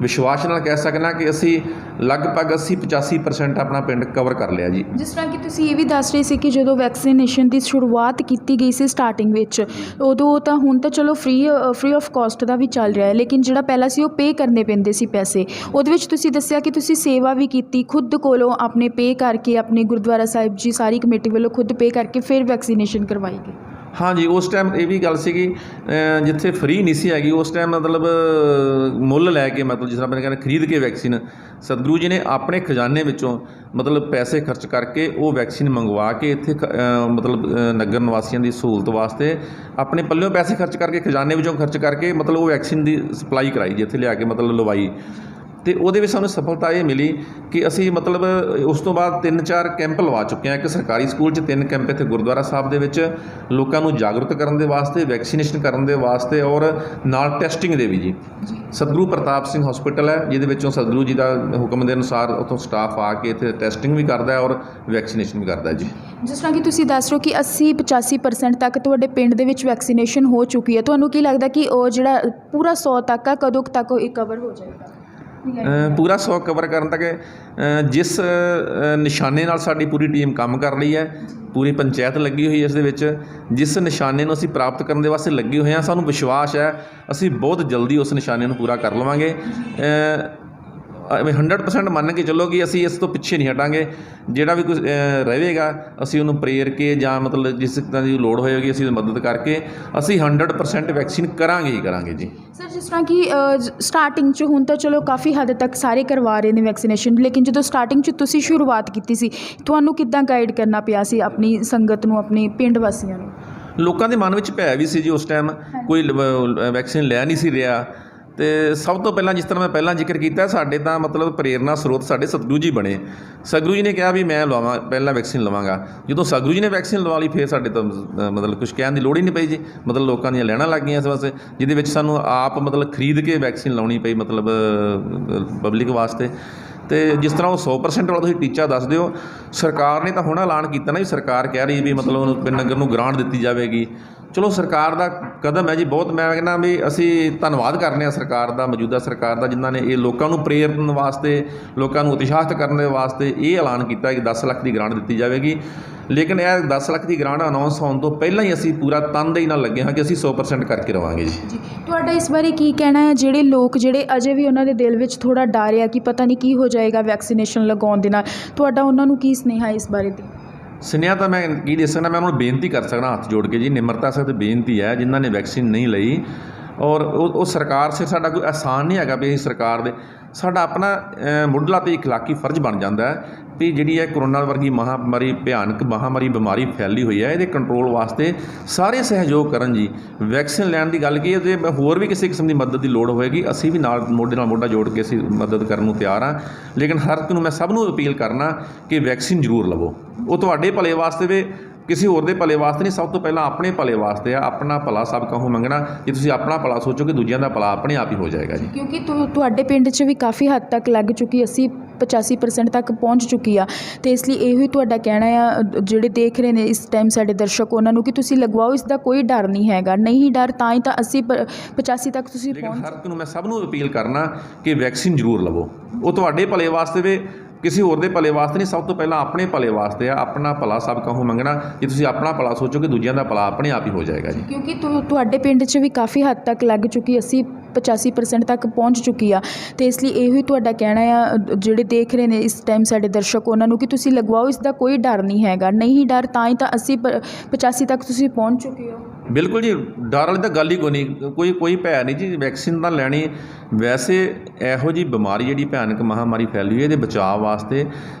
ਵਿਸ਼ਵਾਸ ਨਾਲ ਕਹਿ ਸਕਦਾ ਕਿ ਅਸੀਂ ਲਗਭਗ 80-85% ਆਪਣਾ ਪਿੰਡ ਕਵਰ ਕਰ ਲਿਆ ਜੀ। ਜਿਸ ਤਰ੍ਹਾਂ ਕਿ ਤੁਸੀਂ ਇਹ ਵੀ ਦੱਸ ਰਹੇ ਸੀ ਕਿ ਜਦੋਂ ਵੈਕਸੀਨੇਸ਼ਨ ਦੀ ਸ਼ੁਰੂਆਤ ਕੀਤੀ ਗਈ ਸੀ ਸਟਾਰਟਿੰਗ ਵਿੱਚ, ਉਦੋਂ ਤਾਂ ਹੁਣ ਤਾਂ ਚਲੋ ਫ੍ਰੀ ਆਫ ਕਾਸਟ ਦਾ ਵੀ ਚੱਲ ਰਿਹਾ ਹੈ, ਲੇਕਿਨ ਜਿਹੜਾ ਪਹਿਲਾਂ ਸੀ ਉਹ ਪੇ ਕਰਨੇ ਪੈਂਦੇ ਸੀ ਪੈਸੇ। ਉਹਦੇ ਵਿੱਚ ਤੁਸੀਂ ਦੱਸਿਆ ਕਿ ਤੁਸੀਂ ਸੇਵਾ ਵੀ ਕੀਤੀ, ਖੁਦ ਕੋਲੋਂ ਆਪਣੇ ਪੇ ਕਰਕੇ, ਆਪਣੇ ਗੁਰਦੁਆਰਾ ਸਾਹਿਬ ਜੀ ਸਾਰੀ ਕਮੇਟੀ ਵੱਲੋਂ ਖੁਦ ਪੇ ਕਰਕੇ ਫਿਰ ਵੈਕਸੀਨੇਸ਼ਨ ਕਰਵਾਈ ਗਈ। ਹਾਂਜੀ, ਉਸ ਟਾਈਮ ਇਹ ਵੀ ਗੱਲ ਸੀਗੀ, ਜਿੱਥੇ ਫ੍ਰੀ ਨਹੀਂ ਸੀ ਹੈਗੀ ਉਸ ਟਾਈਮ ਮਤਲਬ ਮੁੱਲ ਲੈ ਕੇ, ਮਤਲਬ ਜਿਸ ਤਰ੍ਹਾਂ ਆਪਾਂ ਕਹਿੰਦੇ ਖਰੀਦ ਕੇ ਵੈਕਸੀਨ, ਸਤਿਗੁਰੂ ਜੀ ਨੇ ਆਪਣੇ ਖਜ਼ਾਨੇ ਵਿੱਚੋਂ ਮਤਲਬ ਪੈਸੇ ਖਰਚ ਕਰਕੇ ਉਹ ਵੈਕਸੀਨ ਮੰਗਵਾ ਕੇ ਇੱਥੇ ਮਤਲਬ ਨਗਰ ਨਿਵਾਸੀਆਂ ਦੀ ਸਹੂਲਤ ਵਾਸਤੇ ਆਪਣੇ ਪੱਲਿਓਂ ਪੈਸੇ ਖਰਚ ਕਰਕੇ, ਖਜ਼ਾਨੇ ਵਿੱਚੋਂ ਖਰਚ ਕਰਕੇ ਮਤਲਬ ਉਹ ਵੈਕਸੀਨ ਦੀ ਸਪਲਾਈ ਕਰਾਈ ਜੀ, ਇੱਥੇ ਲਿਆ ਕੇ ਮਤਲਬ ਲਵਾਈ। ਅਤੇ ਉਹਦੇ ਵਿੱਚ ਸਾਨੂੰ ਸਫਲਤਾ ਇਹ ਮਿਲੀ ਕਿ ਅਸੀਂ ਮਤਲਬ ਉਸ ਤੋਂ ਬਾਅਦ 3-4 ਕੈਂਪ ਲਵਾ ਚੁੱਕੇ ਹਾਂ। ਇੱਕ ਸਰਕਾਰੀ ਸਕੂਲ 'ਚ 3 ਕੈਂਪ ਇੱਥੇ ਗੁਰਦੁਆਰਾ ਸਾਹਿਬ ਦੇ ਵਿੱਚ ਲੋਕਾਂ ਨੂੰ ਜਾਗਰੂਕ ਕਰਨ ਦੇ ਵਾਸਤੇ, ਵੈਕਸੀਨੇਸ਼ਨ ਕਰਨ ਦੇ ਵਾਸਤੇ, ਔਰ ਨਾਲ ਟੈਸਟਿੰਗ ਦੇ ਵੀ ਜੀ। ਸਤਿਗੁਰੂ ਪ੍ਰਤਾਪ ਸਿੰਘ ਹਸਪੀਟਲ ਹੈ ਜਿਹਦੇ ਵਿੱਚੋਂ ਸਤਿਗੁਰੂ ਜੀ ਦਾ ਹੁਕਮ ਦੇ ਅਨੁਸਾਰ ਉੱਥੋਂ ਸਟਾਫ ਆ ਕੇ ਇੱਥੇ ਟੈਸਟਿੰਗ ਵੀ ਕਰਦਾ ਔਰ ਵੈਕਸੀਨੇਸ਼ਨ ਵੀ ਕਰਦਾ ਜੀ। ਜਿਸ ਤਰ੍ਹਾਂ ਕਿ ਤੁਸੀਂ ਦੱਸ ਰਹੇ ਹੋ ਕਿ 80-85% ਤੱਕ ਤੁਹਾਡੇ ਪਿੰਡ ਦੇ ਵਿੱਚ ਵੈਕਸੀਨੇਸ਼ਨ ਹੋ ਚੁੱਕੀ ਹੈ, ਤੁਹਾਨੂੰ ਕੀ ਲੱਗਦਾ ਕਿ ਉਹ ਜਿਹੜਾ ਪੂਰਾ 100 ਤੱਕ ਆ, ਕਦੋਂ ਤੱਕ ਇਹ ਕਵਰ ਹੋ ਜਾਏਗਾ? ਪੂਰਾ 100 ਕਵਰ ਕਰਨ ਤੱਕ ਜਿਸ ਨਿਸ਼ਾਨੇ ਨਾਲ ਸਾਡੀ ਪੂਰੀ ਟੀਮ ਕੰਮ ਕਰ ਰਹੀ ਹੈ, ਪੂਰੀ ਪੰਚਾਇਤ ਲੱਗੀ ਹੋਈ ਹੈ ਇਸ ਦੇ ਵਿੱਚ, ਜਿਸ ਨਿਸ਼ਾਨੇ ਨੂੰ ਅਸੀਂ ਪ੍ਰਾਪਤ ਕਰਨ ਦੇ ਵਾਸਤੇ ਲੱਗੇ ਹੋਏ ਹਾਂ, ਸਾਨੂੰ ਵਿਸ਼ਵਾਸ ਹੈ ਅਸੀਂ ਬਹੁਤ ਜਲਦੀ ਉਸ ਨਿਸ਼ਾਨੇ ਨੂੰ ਪੂਰਾ ਕਰ ਲਵਾਂਗੇ। 100% ਮੰਨ ਕੇ ਚੱਲੋ ਕਿ ਅਸੀਂ ਇਸ ਤੋਂ ਪਿੱਛੇ ਨਹੀਂ ਹਟਾਂਗੇ। ਜਿਹੜਾ ਵੀ ਕੁਝ ਰਹੇਗਾ ਅਸੀਂ ਉਹਨੂੰ ਪ੍ਰੇਰ ਕੇ ਜਾਂ ਮਤਲਬ ਜਿਸ ਤਰ੍ਹਾਂ ਦੀ ਲੋੜ ਹੋਏਗੀ ਅਸੀਂ ਮਦਦ ਕਰਕੇ ਅਸੀਂ 100% ਵੈਕਸੀਨ ਕਰਾਂਗੇ ਹੀ ਕਰਾਂਗੇ ਜੀ। ਸਰ, ਜਿਸ ਤਰ੍ਹਾਂ ਕਿ ਸਟਾਰਟਿੰਗ 'ਚ ਹੁਣ ਤਾਂ ਚਲੋ ਕਾਫੀ ਹੱਦ ਤੱਕ ਸਾਰੇ ਕਰਵਾ ਰਹੇ ਨੇ ਵੈਕਸੀਨੇਸ਼ਨ, ਲੇਕਿਨ ਜਦੋਂ ਸਟਾਰਟਿੰਗ 'ਚ ਤੁਸੀਂ ਸ਼ੁਰੂਆਤ ਕੀਤੀ ਸੀ, ਤੁਹਾਨੂੰ ਕਿੱਦਾਂ ਗਾਈਡ ਕਰਨਾ ਪਿਆ ਸੀ ਆਪਣੀ ਸੰਗਤ ਨੂੰ, ਆਪਣੇ ਪਿੰਡ ਵਾਸੀਆਂ ਨੂੰ? ਲੋਕਾਂ ਦੇ ਮਨ ਵਿੱਚ ਭੈ ਵੀ ਸੀ ਜੀ ਉਸ ਟਾਈਮ, ਕੋਈ ਵੈਕਸੀਨ ਲੈ ਨਹੀਂ ਸੀ ਰਿਹਾ। ਅਤੇ ਸਭ ਤੋਂ ਪਹਿਲਾਂ ਜਿਸ ਤਰ੍ਹਾਂ ਮੈਂ ਪਹਿਲਾਂ ਜ਼ਿਕਰ ਕੀਤਾ, ਸਾਡੇ ਤਾਂ ਮਤਲਬ ਪ੍ਰੇਰਨਾ ਸਰੋਤ ਸਾਡੇ ਸਤਿਗੁਰੂ ਜੀ ਬਣੇ। ਸਤਿਗੁਰੂ ਜੀ ਨੇ ਕਿਹਾ ਵੀ ਮੈਂ ਪਹਿਲਾਂ ਵੈਕਸੀਨ ਲਵਾਂਗਾ। ਜਦੋਂ ਸਤਿਗੁਰੂ ਜੀ ਨੇ ਵੈਕਸੀਨ ਲਵਾ ਲਈ ਫਿਰ ਸਾਡੇ ਤਾਂ ਮਤਲਬ ਕੁਛ ਕਹਿਣ ਦੀ ਲੋੜ ਹੀ ਨਹੀਂ ਪਈ ਜੀ। ਮਤਲਬ ਲੋਕਾਂ ਦੀਆਂ ਲੈਣਾ ਲੱਗ ਗਈਆਂ ਇਸ ਵਾਸਤੇ, ਜਿਹਦੇ ਵਿੱਚ ਸਾਨੂੰ ਆਪ ਮਤਲਬ ਖਰੀਦ ਕੇ ਵੈਕਸੀਨ ਲਾਉਣੀ ਪਈ ਮਤਲਬ ਪਬਲਿਕ ਵਾਸਤੇ। ਅਤੇ ਜਿਸ ਤਰ੍ਹਾਂ ਉਹ 100% ਵਾਲਾ ਤੁਸੀਂ ਟੀਚਾ ਦੱਸ ਦਿਓ, ਸਰਕਾਰ ਨੇ ਤਾਂ ਹੁਣ ਐਲਾਨ ਕੀਤਾ ਨਾ ਵੀ ਸਰਕਾਰ ਕਹਿ ਰਹੀ ਵੀ ਮਤਲਬ ਉਹਨੂੰ ਪਿੰਡ ਨਗਰ ਨੂੰ ਗ੍ਰਾਂਟ ਦਿੱਤੀ ਜਾਵੇਗੀ। ਚਲੋ ਸਰਕਾਰ ਦਾ ਕਦਮ ਹੈ ਜੀ ਬਹੁਤ, ਮੈਂ ਕਹਿੰਦਾ ਵੀ ਅਸੀਂ ਧੰਨਵਾਦ ਕਰਨੇ ਹਾਂ ਸਰਕਾਰ ਦਾ, ਮੌਜੂਦਾ ਸਰਕਾਰ ਦਾ, ਜਿਨ੍ਹਾਂ ਨੇ ਇਹ ਲੋਕਾਂ ਨੂੰ ਪ੍ਰੇਰਨ ਵਾਸਤੇ, ਲੋਕਾਂ ਨੂੰ ਉਤਸ਼ਾਹਿਤ ਕਰਨ ਦੇ ਵਾਸਤੇ ਇਹ ਐਲਾਨ ਕੀਤਾ ਕਿ 10 ਲੱਖ ਦੀ ਗ੍ਰਾਂਟ ਦਿੱਤੀ ਜਾਵੇਗੀ। ਲੇਕਿਨ ਇਹ 10 ਲੱਖ ਦੀ ਗ੍ਰਾਂਟ ਅਨਾਉਂਸ ਹੋਣ ਤੋਂ ਪਹਿਲਾਂ ਹੀ ਅਸੀਂ ਪੂਰਾ ਤਨਦੇਹੀ ਨਾਲ ਲੱਗੇ ਹਾਂ ਕਿ ਅਸੀਂ 100% ਕਰਕੇ ਰਵਾਂਗੇ ਜੀ। ਤੁਹਾਡਾ ਇਸ ਬਾਰੇ ਕੀ ਕਹਿਣਾ ਹੈ? ਜਿਹੜੇ ਲੋਕ ਜਿਹੜੇ ਅਜੇ ਵੀ ਉਹਨਾਂ ਦੇ ਦਿਲ ਵਿੱਚ ਥੋੜ੍ਹਾ ਡਰ ਆ ਕਿ ਪਤਾ ਨਹੀਂ ਕੀ ਹੋ ਜਾਏਗਾ ਵੈਕਸੀਨੇਸ਼ਨ ਲਗਾਉਣ ਦੇ ਨਾਲ, ਤੁਹਾਡਾ ਉਹਨਾਂ ਨੂੰ ਕੀ ਸੁਨੇਹਾ ਇਸ ਬਾਰੇ 'ਤੇ? ਸੁਨੇਹਾ ਤਾਂ ਮੈਂ ਕੀ ਦੇ ਸਕਦਾ, ਮੈਂ ਉਹਨਾਂ ਨੂੰ ਬੇਨਤੀ ਕਰ ਸਕਦਾ ਹੱਥ ਜੋੜ ਕੇ ਜੀ, ਨਿਮਰਤਾ ਸਹਿਤ ਬੇਨਤੀ ਹੈ, ਜਿਨ੍ਹਾਂ ਨੇ ਵੈਕਸੀਨ ਨਹੀਂ ਲਈ ਔਰ ਉਹ ਸਰਕਾਰ ਸਿਰ ਸਾਡਾ ਕੋਈ ਅਹਿਸਾਨ ਨਹੀਂ ਹੈਗਾ ਵੀ ਅਸੀਂ ਸਰਕਾਰ ਦੇ, ਸਾਡਾ ਆਪਣਾ ਮੁੱਢਲਾ ਅਤੇ ਇਖਲਾਕੀ ਫਰਜ਼ ਬਣ ਜਾਂਦਾ ਹੈ ਵੀ ਜਿਹੜੀ ਇਹ ਕਰੋਨਾ ਵਰਗੀ ਮਹਾਂਮਾਰੀ, ਭਿਆਨਕ ਮਹਾਂਮਾਰੀ ਬਿਮਾਰੀ ਫੈਲੀ ਹੋਈ ਹੈ, ਇਹਦੇ ਕੰਟਰੋਲ ਵਾਸਤੇ ਸਾਰੇ ਸਹਿਯੋਗ ਕਰਨ ਜੀ। ਵੈਕਸੀਨ ਲੈਣ ਦੀ ਗੱਲ ਕੀ ਹੈ, ਜੇ ਹੋਰ ਵੀ ਕਿਸੇ ਕਿਸਮ ਦੀ ਮਦਦ ਦੀ ਲੋੜ ਹੋਏਗੀ ਅਸੀਂ ਵੀ ਨਾਲ ਮੋਢੇ ਨਾਲ ਮੋਢਾ ਜੋੜ ਕੇ ਅਸੀਂ ਮਦਦ ਕਰਨ ਨੂੰ ਤਿਆਰ ਹਾਂ। ਲੇਕਿਨ ਹਰ ਇੱਕ ਨੂੰ ਮੈਂ ਸਭ ਨੂੰ ਅਪੀਲ ਕਰਨਾ ਕਿ ਵੈਕਸੀਨ ਜ਼ਰੂਰ ਲਵੋ। ਉਹ ਤੁਹਾਡੇ ਭਲੇ ਵਾਸਤੇ ਵੇ, ਕਿਸੇ ਹੋਰ ਦੇ ਭਲੇ ਵਾਸਤੇ ਨਹੀਂ, ਸਭ ਤੋਂ ਪਹਿਲਾਂ ਆਪਣੇ ਭਲੇ ਵਾਸਤੇ ਆ। ਆਪਣਾ ਭਲਾ ਸਭ ਕਹੋ ਮੰਗਣਾ, ਜੇ ਤੁਸੀਂ ਆਪਣਾ ਭਲਾ ਸੋਚੋਗੇ ਦੂਜਿਆਂ ਦਾ ਭਲਾ ਆਪਣੇ ਆਪ ਹੀ ਹੋ ਜਾਏਗਾ ਜੀ। ਕਿਉਂਕਿ ਤੁਹਾਡੇ ਪਿੰਡ 'ਚ ਵੀ ਕਾਫੀ ਹੱਦ ਤੱਕ ਲੱਗ ਚੁੱਕੀ, 80-85% ਤੱਕ ਪਹੁੰਚ ਚੁੱਕੀ ਆ, ਅਤੇ ਇਸ ਲਈ ਇਹੋ ਹੀ ਤੁਹਾਡਾ ਕਹਿਣਾ ਆ ਜਿਹੜੇ ਦੇਖ ਰਹੇ ਨੇ ਇਸ ਟਾਈਮ ਸਾਡੇ ਦਰਸ਼ਕ, ਉਹਨਾਂ ਨੂੰ ਕਿ ਤੁਸੀਂ ਲਗਵਾਓ, ਇਸ ਦਾ ਕੋਈ ਡਰ ਨਹੀਂ ਹੈਗਾ। ਨਹੀਂ ਡਰ ਤਾਂ ਹੀ ਤਾਂ 80-85 ਤੱਕ ਤੁਸੀਂ ਲੇਕਿਨ ਹਰ ਇੱਕ ਨੂੰ ਮੈਂ ਸਭ ਨੂੰ ਅਪੀਲ ਕਰਨਾ ਕਿ ਵੈਕਸੀਨ ਜ਼ਰੂਰ ਲਵੋ। ਉਹ ਤੁਹਾਡੇ ਭਲੇ ਵਾਸਤੇ ਵੇ, ਕਿਸੇ ਹੋਰ ਦੇ ਭਲੇ ਵਾਸਤੇ ਨਹੀਂ, ਸਭ ਤੋਂ ਪਹਿਲਾਂ ਆਪਣੇ ਭਲੇ ਵਾਸਤੇ ਆ। ਆਪਣਾ ਭਲਾ ਸਭ ਕਹੋ ਮੰਗਣਾ। ਜੇ ਤੁਸੀਂ ਆਪਣਾ ਭਲਾ ਸੋਚੋਗੇ ਦੂਜਿਆਂ ਦਾ ਭਲਾ ਆਪਣੇ ਆਪ ਹੀ ਹੋ ਜਾਏਗਾ ਜੀ। ਕਿਉਂਕਿ ਤੁਹਾਡੇ ਪਿੰਡ 'ਚ ਵੀ ਕਾਫੀ ਹੱਦ ਤੱਕ ਲੱਗ ਚੁੱਕੀ, 80-85% ਤੱਕ ਪਹੁੰਚ ਚੁੱਕੀ ਆ, ਅਤੇ ਇਸ ਲਈ ਇਹੋ ਹੀ ਤੁਹਾਡਾ ਕਹਿਣਾ ਆ ਜਿਹੜੇ ਦੇਖ ਰਹੇ ਨੇ ਇਸ ਟਾਈਮ ਸਾਡੇ ਦਰਸ਼ਕ ਉਹਨਾਂ ਨੂੰ, ਕਿ ਤੁਸੀਂ ਲਗਵਾਓ, ਇਸ ਦਾ ਕੋਈ ਡਰ ਨਹੀਂ ਹੈਗਾ। ਨਹੀਂ ਡਰ ਤਾਂ ਹੀ ਤਾਂ 80-85 ਤੱਕ ਤੁਸੀਂ ਪਹੁੰਚ ਚੁੱਕੇ ਹੋ। ਬਿਲਕੁਲ ਜੀ, ਡਰ ਵਾਲੀ ਤਾਂ ਗੱਲ ਹੀ ਕੋਈ ਨਹੀਂ, ਕੋਈ ਭੈ ਨਹੀਂ ਜੀ। ਵੈਕਸੀਨ ਤਾਂ ਲੈਣੀ। ਵੈਸੇ ਇਹੋ ਜਿਹੀ ਬਿਮਾਰੀ ਜਿਹੜੀ ਭਿਆਨਕ ਮਹਾਂਮਾਰੀ ਫੈਲੀ ਹੋਈ, ਇਹਦੇ ਬਚਾਅ ਵਾਸਤੇ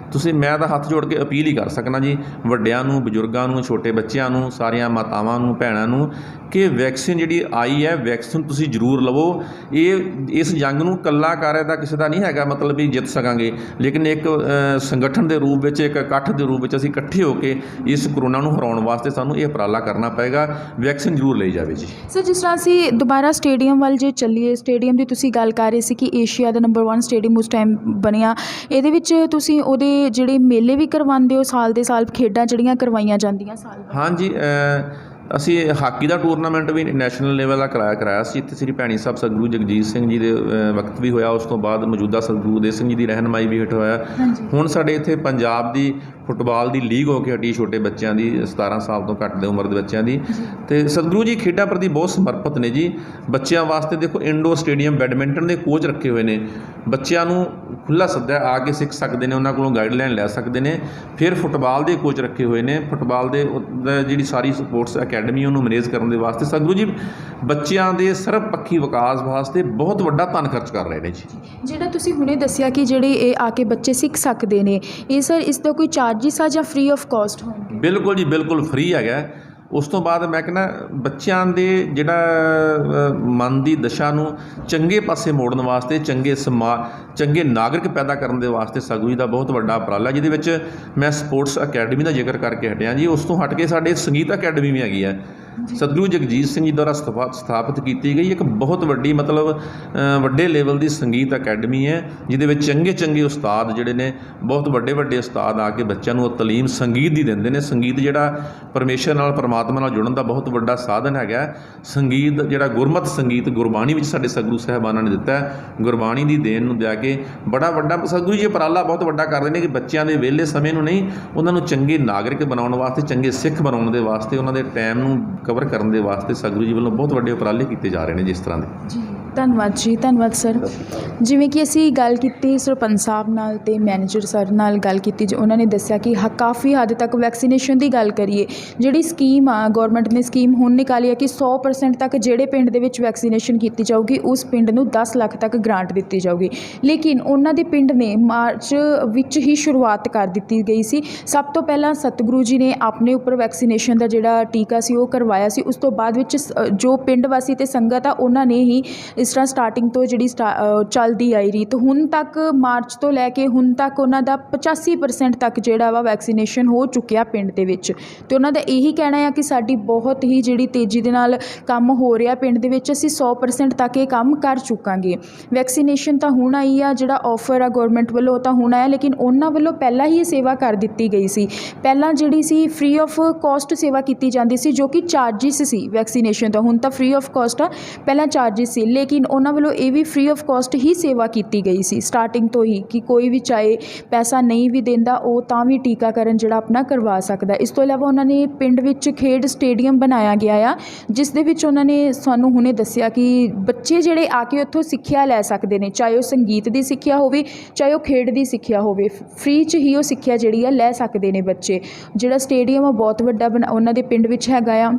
ਮੈਂ ਤਾਂ ਹੱਥ ਜੋੜ ਕੇ ਅਪੀਲ ਹੀ ਕਰ ਸਕਦਾ ਜੀ, ਵੱਡਿਆਂ ਨੂੰ, ਬਜ਼ੁਰਗਾਂ ਨੂੰ, ਛੋਟੇ ਬੱਚਿਆਂ ਨੂੰ, ਸਾਰੀਆਂ ਮਾਤਾਵਾਂ ਨੂੰ, ਭੈਣਾਂ ਨੂੰ, ਕਿ ਵੈਕਸੀਨ ਜਿਹੜੀ ਆਈ ਹੈ, ਵੈਕਸੀਨ ਤੁਸੀਂ ਜ਼ਰੂਰ ਲਵੋ। ਇਸ ਜੰਗ ਨੂੰ ਇਕੱਲਾ ਕਾਰਿਆ ਤਾਂ ਕਿਸੇ ਦਾ ਨਹੀਂ ਹੈਗਾ, ਮਤਲਬ ਵੀ ਜਿੱਤ ਸਕਾਂਗੇ, ਲੇਕਿਨ ਇੱਕ ਸੰਗਠਨ ਦੇ ਰੂਪ ਵਿੱਚ, ਇੱਕ ਇਕੱਠ ਦੇ ਰੂਪ ਵਿੱਚ ਅਸੀਂ ਇਕੱਠੇ ਹੋ ਕੇ ਇਸ ਕਰੋਨਾ ਨੂੰ ਹਰਾਉਣ ਵਾਸਤੇ ਸਾਨੂੰ ਇਹ ਉਪਰਾਲਾ ਕਰਨਾ ਪਏਗਾ। ਵੈਕਸੀਨ ਜ਼ਰੂਰ ਲਈ ਜਾਵੇ ਜੀ। ਸਰ, ਜਿਸ ਤਰ੍ਹਾਂ ਅਸੀਂ ਦੁਬਾਰਾ ਸਟੇਡੀਅਮ ਵੱਲ ਜੇ ਚੱਲੀਏ, ਸਟੇਡੀਅਮ ਦੀ ਤੁਸੀਂ ਗੱਲ ਕਰ ਰਹੇ ਸੀ ਕਿ ਏਸ਼ੀਆ ਦਾ ਨੰਬਰ 1 ਸਟੇਡੀਅਮ ਉਸ ਟਾਈਮ ਬਣਿਆ, ਇਹਦੇ ਵਿੱਚ ਤੁਸੀਂ ਉਹਦੇ ਜਿਹੜੇ ਮੇਲੇ ਵੀ ਕਰਵਾਉਂਦੇ ਹੋ, ਸਾਲ ਦੇ ਸਾਲ ਖੇਡਾਂ ਜਿਹੜੀਆਂ ਕਰਵਾਈਆਂ ਜਾਂਦੀਆਂ ਸਾਲ ਬਾਅਦ? ਹਾਂਜੀ, ਅਸੀਂ ਹਾਕੀ ਦਾ ਟੂਰਨਾਮੈਂਟ ਵੀ ਨੈਸ਼ਨਲ ਲੈਵਲ ਦਾ ਕਰਾਇਆ ਸੀ। ਇੱਥੇ ਸ੍ਰੀ ਭੈਣੀ ਸਾਹਿਬ ਸਤਿਗੁਰੂ ਜਗਜੀਤ ਸਿੰਘ ਜੀ ਦੇ ਵਕਤ ਵੀ ਹੋਇਆ। ਉਸ ਤੋਂ ਬਾਅਦ ਮੌਜੂਦਾ ਸਤਿਗੁਰੂ ਉਦੇ ਸਿੰਘ ਜੀ ਦੀ ਰਹਿਨਮਾਈ ਵੀ ਹੇਠ ਹੋਇਆ। ਹੁਣ ਸਾਡੇ ਇੱਥੇ ਪੰਜਾਬ ਦੀ ਫੁੱਟਬਾਲ ਦੀ ਲੀਗ ਹੋ ਕੇ ਹਟੀ, ਛੋਟੇ ਬੱਚਿਆਂ ਦੀ, 17 ਸਾਲ ਤੋਂ ਘੱਟ ਦੇ ਉਮਰ ਦੇ ਬੱਚਿਆਂ ਦੀ। ਅਤੇ ਸਤਿਗੁਰੂ ਜੀ ਖੇਡਾਂ ਪ੍ਰਤੀ ਬਹੁਤ ਸਮਰਪਿਤ ਨੇ ਜੀ। ਬੱਚਿਆਂ ਵਾਸਤੇ ਦੇਖੋ ਇੰਡੋਰ ਸਟੇਡੀਅਮ, ਬੈਡਮਿੰਟਨ ਦੇ ਕੋਚ ਰੱਖੇ ਹੋਏ ਨੇ। ਬੱਚਿਆਂ ਨੂੰ ਖੁੱਲ੍ਹਾ ਸੱਦਾ, ਆ ਕੇ ਸਿੱਖ ਸਕਦੇ ਨੇ, ਉਹਨਾਂ ਕੋਲੋਂ ਗਾਈਡਲਾਈਨ ਲੈ ਸਕਦੇ ਨੇ। ਫਿਰ ਫੁੱਟਬਾਲ ਦੇ ਕੋਚ ਰੱਖੇ ਹੋਏ ਨੇ। ਫੁੱਟਬਾਲ ਦੇ ਜਿਹੜੀ ਸਾਰੀ ਸਪੋਰਟਸ ਅਕੈਡਮੀ ਉਹਨੂੰ ਮੈਨੇਜ ਕਰਨ ਦੇ ਵਾਸਤੇ ਸਤਿਗੁਰੂ ਜੀ ਬੱਚਿਆਂ ਦੇ ਸਰਬਪੱਖੀ ਵਿਕਾਸ ਵਾਸਤੇ ਬਹੁਤ ਵੱਡਾ ਧਨ ਖਰਚ ਕਰ ਰਹੇ ਨੇ ਜੀ। ਜਿਹੜਾ ਤੁਸੀਂ ਹੁਣੇ ਦੱਸਿਆ ਕਿ ਜਿਹੜੇ ਇਹ ਆ ਕੇ ਬੱਚੇ ਸਿੱਖ ਸਕਦੇ ਨੇ, ਇਹ ਸਰ ਇਸ ਦਾ ਕੋਈ ਚਾਰਜਿਸ ਆ ਜਾਂ ਫ੍ਰੀ ਆਫ ਕਾਸਟ ਹੋਣਗੇ? ਬਿਲਕੁਲ ਜੀ, ਬਿਲਕੁਲ ਫ੍ਰੀ ਹੈਗਾ। ਉਸ ਤੋਂ ਬਾਅਦ ਮੈਂ ਕਹਿੰਦਾ ਬੱਚਿਆਂ ਦੇ ਜਿਹੜਾ ਮਨ ਦੀ ਦਸ਼ਾ ਨੂੰ ਚੰਗੇ ਪਾਸੇ ਮੋੜਨ ਵਾਸਤੇ, ਚੰਗੇ ਨਾਗਰਿਕ ਪੈਦਾ ਕਰਨ ਦੇ ਵਾਸਤੇ ਸਤਿਗੁਰੂ ਜੀ ਦਾ ਬਹੁਤ ਵੱਡਾ ਉਪਰਾਲਾ, ਜਿਹਦੇ ਵਿੱਚ ਮੈਂ ਸਪੋਰਟਸ ਅਕੈਡਮੀ ਦਾ ਜ਼ਿਕਰ ਕਰਕੇ ਹਟਿਆ ਜੀ। ਉਸ ਤੋਂ ਹਟ ਕੇ ਸਾਡੇ ਸੰਗੀਤ ਅਕੈਡਮੀ ਵੀ ਹੈਗੀ ਹੈ, ਸਤਿਗੁਰੂ ਜਗਜੀਤ ਸਿੰਘ ਜੀ ਦੁਆਰਾ ਸਥਾਪਿਤ ਕੀਤੀ ਗਈ ਇੱਕ ਬਹੁਤ ਵੱਡੀ, ਮਤਲਬ ਵੱਡੇ ਲੈਵਲ ਦੀ ਸੰਗੀਤ ਅਕੈਡਮੀ ਹੈ, ਜਿਹਦੇ ਵਿੱਚ ਚੰਗੇ ਉਸਤਾਦ ਜਿਹੜੇ ਨੇ, ਬਹੁਤ ਵੱਡੇ ਉਸਤਾਦ ਆ ਕੇ ਬੱਚਿਆਂ ਨੂੰ ਤਾਲੀਮ ਸੰਗੀਤ ਦੀ ਦਿੰਦੇ ਨੇ। ਸੰਗੀਤ ਜਿਹੜਾ ਪਰਮੇਸ਼ਰ ਨਾਲ, ਪਰਮਾਤਮਾ ਨਾਲ ਜੁੜਨ ਦਾ ਬਹੁਤ ਵੱਡਾ ਸਾਧਨ ਹੈਗਾ। ਸੰਗੀਤ ਜਿਹੜਾ ਗੁਰਮਤਿ ਸੰਗੀਤ, ਗੁਰਬਾਣੀ ਵਿੱਚ ਸਾਡੇ ਸਤਿਗੁਰੂ ਸਾਹਿਬਾਨਾਂ ਨੇ ਦਿੱਤਾ ਹੈ। ਗੁਰਬਾਣੀ ਦੀ ਦੇਣ ਨੂੰ ਦਿਆ ਕੇ ਬੜਾ ਵੱਡਾ ਸਤਿਗੁਰੂ ਜੀ ਉਪਰਾਲਾ ਬਹੁਤ ਵੱਡਾ ਕਰਦੇ ਨੇ ਕਿ ਬੱਚਿਆਂ ਦੇ ਵਿਹਲੇ ਸਮੇਂ ਨੂੰ ਨਹੀਂ, ਉਹਨਾਂ ਨੂੰ ਚੰਗੇ ਨਾਗਰਿਕ ਬਣਾਉਣ ਵਾਸਤੇ, ਚੰਗੇ ਸਿੱਖ ਬਣਾਉਣ ਦੇ ਵਾਸਤੇ, ਉਹਨਾਂ ਦੇ ਟਾਈਮ ਨੂੰ ਕਵਰ ਕਰਨ ਦੇ ਵਾਸਤੇ ਸਤਿਗੁਰੂ ਜੀ ਵੱਲੋਂ ਬਹੁਤ ਵੱਡੇ ਉਪਰਾਲੇ ਕੀਤੇ ਜਾ ਰਹੇ ਨੇ ਜਿਸ ਤਰ੍ਹਾਂ ਦੇ। ਜੀ, ਧੰਨਵਾਦ ਜੀ, ਧੰਨਵਾਦ ਸਰ। ਜਿਵੇਂ ਕਿ ਅਸੀਂ ਗੱਲ ਕੀਤੀ ਸਰਪੰਚ ਸਾਹਿਬ ਨਾਲ ਅਤੇ ਮੈਨੇਜਰ ਸਰ ਨਾਲ ਗੱਲ ਕੀਤੀ, ਉਹਨਾਂ ਨੇ ਦੱਸਿਆ ਕਿ ਕਾਫੀ ਹੱਦ ਤੱਕ ਵੈਕਸੀਨੇਸ਼ਨ ਦੀ ਗੱਲ ਕਰੀਏ, ਜਿਹੜੀ ਸਕੀਮ ਆ ਗੌਰਮੈਂਟ ਨੇ ਸਕੀਮ ਹੁਣ ਨਿਕਾਲੀ ਹੈ ਕਿ 100% ਤੱਕ ਜਿਹੜੇ ਪਿੰਡ ਦੇ ਵਿੱਚ ਵੈਕਸੀਨੇਸ਼ਨ ਕੀਤੀ ਜਾਊਗੀ, ਉਸ ਪਿੰਡ ਨੂੰ 10 ਲੱਖ ਤੱਕ ਗ੍ਰਾਂਟ ਦਿੱਤੀ ਜਾਊਗੀ। ਲੇਕਿਨ ਉਹਨਾਂ ਦੇ ਪਿੰਡ ਨੇ ਮਾਰਚ ਵਿੱਚ ਹੀ ਸ਼ੁਰੂਆਤ ਕਰ ਦਿੱਤੀ ਗਈ ਸੀ। ਸਭ ਤੋਂ ਪਹਿਲਾਂ ਸਤਿਗੁਰੂ ਜੀ ਨੇ ਆਪਣੇ ਉੱਪਰ ਵੈਕਸੀਨੇਸ਼ਨ ਦਾ ਜਿਹੜਾ ਟੀਕਾ ਸੀ ਉਹ ਕਰਵਾਇਆ ਸੀ। ਉਸ ਤੋਂ ਬਾਅਦ ਵਿੱਚ ਜੋ ਪਿੰਡ ਵਾਸੀ ਅਤੇ ਸੰਗਤ ਆ, ਉਹਨਾਂ ਨੇ ਹੀ ਇਸ ਤਰ੍ਹਾਂ ਸਟਾਰਟਿੰਗ ਤੋਂ ਜਿਹੜੀ ਚੱਲਦੀ ਆਈ ਰੀਤ, ਹੁਣ ਤੱਕ ਮਾਰਚ ਤੋਂ ਲੈ ਕੇ ਹੁਣ ਤੱਕ ਉਹਨਾਂ ਦਾ 85% ਤੱਕ ਜਿਹੜਾ ਵਾ ਵੈਕਸੀਨੇਸ਼ਨ ਹੋ ਚੁੱਕਿਆ ਪਿੰਡ ਦੇ ਵਿੱਚ। ਅਤੇ ਉਹਨਾਂ ਦਾ ਇਹੀ ਕਹਿਣਾ ਆ ਕਿ ਸਾਡੀ ਬਹੁਤ ਹੀ ਜਿਹੜੀ ਤੇਜ਼ੀ ਦੇ ਨਾਲ ਕੰਮ ਹੋ ਰਿਹਾ ਪਿੰਡ ਦੇ ਵਿੱਚ, ਅਸੀਂ 100% ਤੱਕ ਇਹ ਕੰਮ ਕਰ ਚੁੱਕਾਂਗੇ। ਵੈਕਸੀਨੇਸ਼ਨ ਤਾਂ ਹੁਣ ਆਈ ਆ, ਜਿਹੜਾ ਆਫਰ ਆ ਗੌਰਮੈਂਟ ਵੱਲੋਂ ਉਹ ਤਾਂ ਹੁਣ ਆਇਆ, ਲੇਕਿਨ ਉਹਨਾਂ ਵੱਲੋਂ ਪਹਿਲਾਂ ਹੀ ਇਹ ਸੇਵਾ ਕਰ ਦਿੱਤੀ ਗਈ ਸੀ। ਪਹਿਲਾਂ ਜਿਹੜੀ ਸੀ ਫ੍ਰੀ ਆਫ ਕਾਸਟ ਸੇਵਾ ਕੀਤੀ ਜਾਂਦੀ ਸੀ, ਜੋ ਕਿ ਚਾਰਜਿਸ ਸੀ ਵੈਕਸੀਨੇਸ਼ਨ ਦਾ। ਹੁਣ ਤਾਂ ਫ੍ਰੀ ਆਫ ਕਾਸਟ ਆ, ਪਹਿਲਾਂ ਚਾਰਜਿਸ ਸੀ, ਲੇਕਿਨ ਉਹਨਾਂ ਵੱਲੋਂ ਇਹ ਵੀ ਫ੍ਰੀ ਆਫ ਕਾਸਟ ਹੀ ਸੇਵਾ ਕੀਤੀ ਗਈ ਸੀ ਸਟਾਰਟਿੰਗ ਤੋਂ ਹੀ, ਕਿ ਕੋਈ ਵੀ ਚਾਹੇ ਪੈਸਾ ਨਹੀਂ ਵੀ ਦਿੰਦਾ, ਉਹ ਤਾਂ ਵੀ ਟੀਕਾਕਰਨ ਜਿਹੜਾ ਆਪਣਾ ਕਰਵਾ ਸਕਦਾ। ਇਸ ਤੋਂ ਇਲਾਵਾ ਉਹਨਾਂ ਨੇ ਪਿੰਡ ਵਿੱਚ ਖੇਡ ਸਟੇਡੀਅਮ ਬਣਾਇਆ ਗਿਆ ਆ, ਜਿਸ ਦੇ ਵਿੱਚ ਉਹਨਾਂ ਨੇ ਸਾਨੂੰ ਹੁਣੇ ਦੱਸਿਆ ਕਿ ਬੱਚੇ ਜਿਹੜੇ ਆ ਕੇ ਉੱਥੋਂ ਸਿੱਖਿਆ ਲੈ ਸਕਦੇ ਨੇ, ਚਾਹੇ ਉਹ ਸੰਗੀਤ ਦੀ ਸਿੱਖਿਆ ਹੋਵੇ, ਚਾਹੇ ਉਹ ਖੇਡ ਦੀ ਸਿੱਖਿਆ ਹੋਵੇ, ਫ੍ਰੀ 'ਚ ਹੀ ਉਹ ਸਿੱਖਿਆ ਜਿਹੜੀ ਆ ਲੈ ਸਕਦੇ ਨੇ ਬੱਚੇ। ਜਿਹੜਾ ਸਟੇਡੀਅਮ ਆ ਬਹੁਤ ਵੱਡਾ ਉਹਨਾਂ ਦੇ ਪਿੰਡ ਵਿੱਚ ਹੈਗਾ ਆ।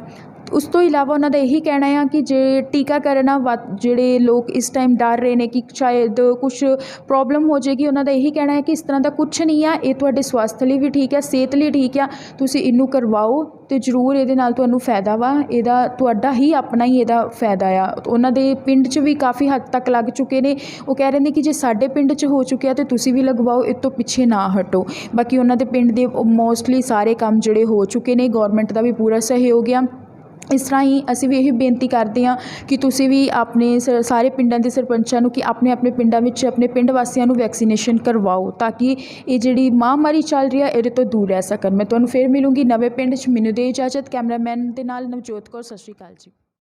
ਉਸ ਤੋਂ ਇਲਾਵਾ ਉਹਨਾਂ ਦਾ ਇਹੀ ਕਹਿਣਾ ਆ ਕਿ ਜੇ ਟੀਕਾਕਰਨ ਆ, ਜਿਹੜੇ ਲੋਕ ਇਸ ਟਾਈਮ ਡਰ ਰਹੇ ਨੇ ਕਿ ਸ਼ਾਇਦ ਕੁਛ ਪ੍ਰੋਬਲਮ ਹੋ ਜਾਏਗੀ, ਉਹਨਾਂ ਦਾ ਇਹੀ ਕਹਿਣਾ ਹੈ ਕਿ ਇਸ ਤਰ੍ਹਾਂ ਦਾ ਕੁਛ ਨਹੀਂ ਆ, ਇਹ ਤੁਹਾਡੇ ਸਵਾਸਥ ਲਈ ਵੀ ਠੀਕ ਹੈ, ਸਿਹਤ ਲਈ ਠੀਕ ਆ, ਤੁਸੀਂ ਇਹਨੂੰ ਕਰਵਾਓ ਅਤੇ ਜ਼ਰੂਰ ਇਹਦੇ ਨਾਲ ਤੁਹਾਨੂੰ ਫਾਇਦਾ ਵਾ, ਇਹਦਾ ਤੁਹਾਡਾ ਹੀ ਆਪਣਾ ਹੀ ਇਹਦਾ ਫਾਇਦਾ ਆ। ਉਹਨਾਂ ਦੇ ਪਿੰਡ 'ਚ ਵੀ ਕਾਫੀ ਹੱਦ ਤੱਕ ਲੱਗ ਚੁੱਕੇ ਨੇ। ਉਹ ਕਹਿ ਰਹੇ ਨੇ ਕਿ ਜੇ ਸਾਡੇ ਪਿੰਡ 'ਚ ਹੋ ਚੁੱਕਿਆ ਤਾਂ ਤੁਸੀਂ ਵੀ ਲਗਵਾਓ, ਇਹ ਤੋਂ ਪਿੱਛੇ ਨਾ ਹਟੋ। ਬਾਕੀ ਉਹਨਾਂ ਦੇ ਪਿੰਡ ਦੇ ਮੋਸਟਲੀ ਸਾਰੇ ਕੰਮ ਜਿਹੜੇ ਹੋ ਚੁੱਕੇ ਨੇ, ਗੌਰਮੈਂਟ ਦਾ ਵੀ ਪੂਰਾ ਸਹਿਯੋਗ ਆ। ਇਸ ਤਰ੍ਹਾਂ ਹੀ ਅਸੀਂ ਵੀ ਇਹ ਬੇਨਤੀ ਕਰਦੇ ਹਾਂ ਕਿ ਤੁਸੀਂ ਵੀ ਆਪਣੇ ਸਾਰੇ ਪਿੰਡਾਂ ਦੇ ਸਰਪੰਚਾਂ ਨੂੰ ਕਿ ਆਪਣੇ ਪਿੰਡਾਂ ਵਿੱਚ ਆਪਣੇ ਪਿੰਡ ਵਾਸੀਆਂ ਨੂੰ ਵੈਕਸੀਨੇਸ਼ਨ ਕਰਵਾਓ, ਤਾਂ ਕਿ ਇਹ ਜਿਹੜੀ ਮਹਾਂਮਾਰੀ ਚੱਲ ਰਹੀ ਹੈ ਇਹਦੇ ਤੋਂ ਦੂਰ ਰਹਿ ਸਕਣ। ਮੈਂ ਤੁਹਾਨੂੰ ਫਿਰ ਮਿਲੂੰਗੀ ਨਵੇਂ ਪਿੰਡ 'ਚ। ਮੈਨੂੰ ਦੇ ਇਜਾਜ਼ਤ। ਕੈਮਰਾਮੈਨ ਦੇ ਨਾਲ ਨਵਜੋਤ ਕੌਰ। ਸਤਿ ਸ਼੍ਰੀ ਅਕਾਲ ਜੀ।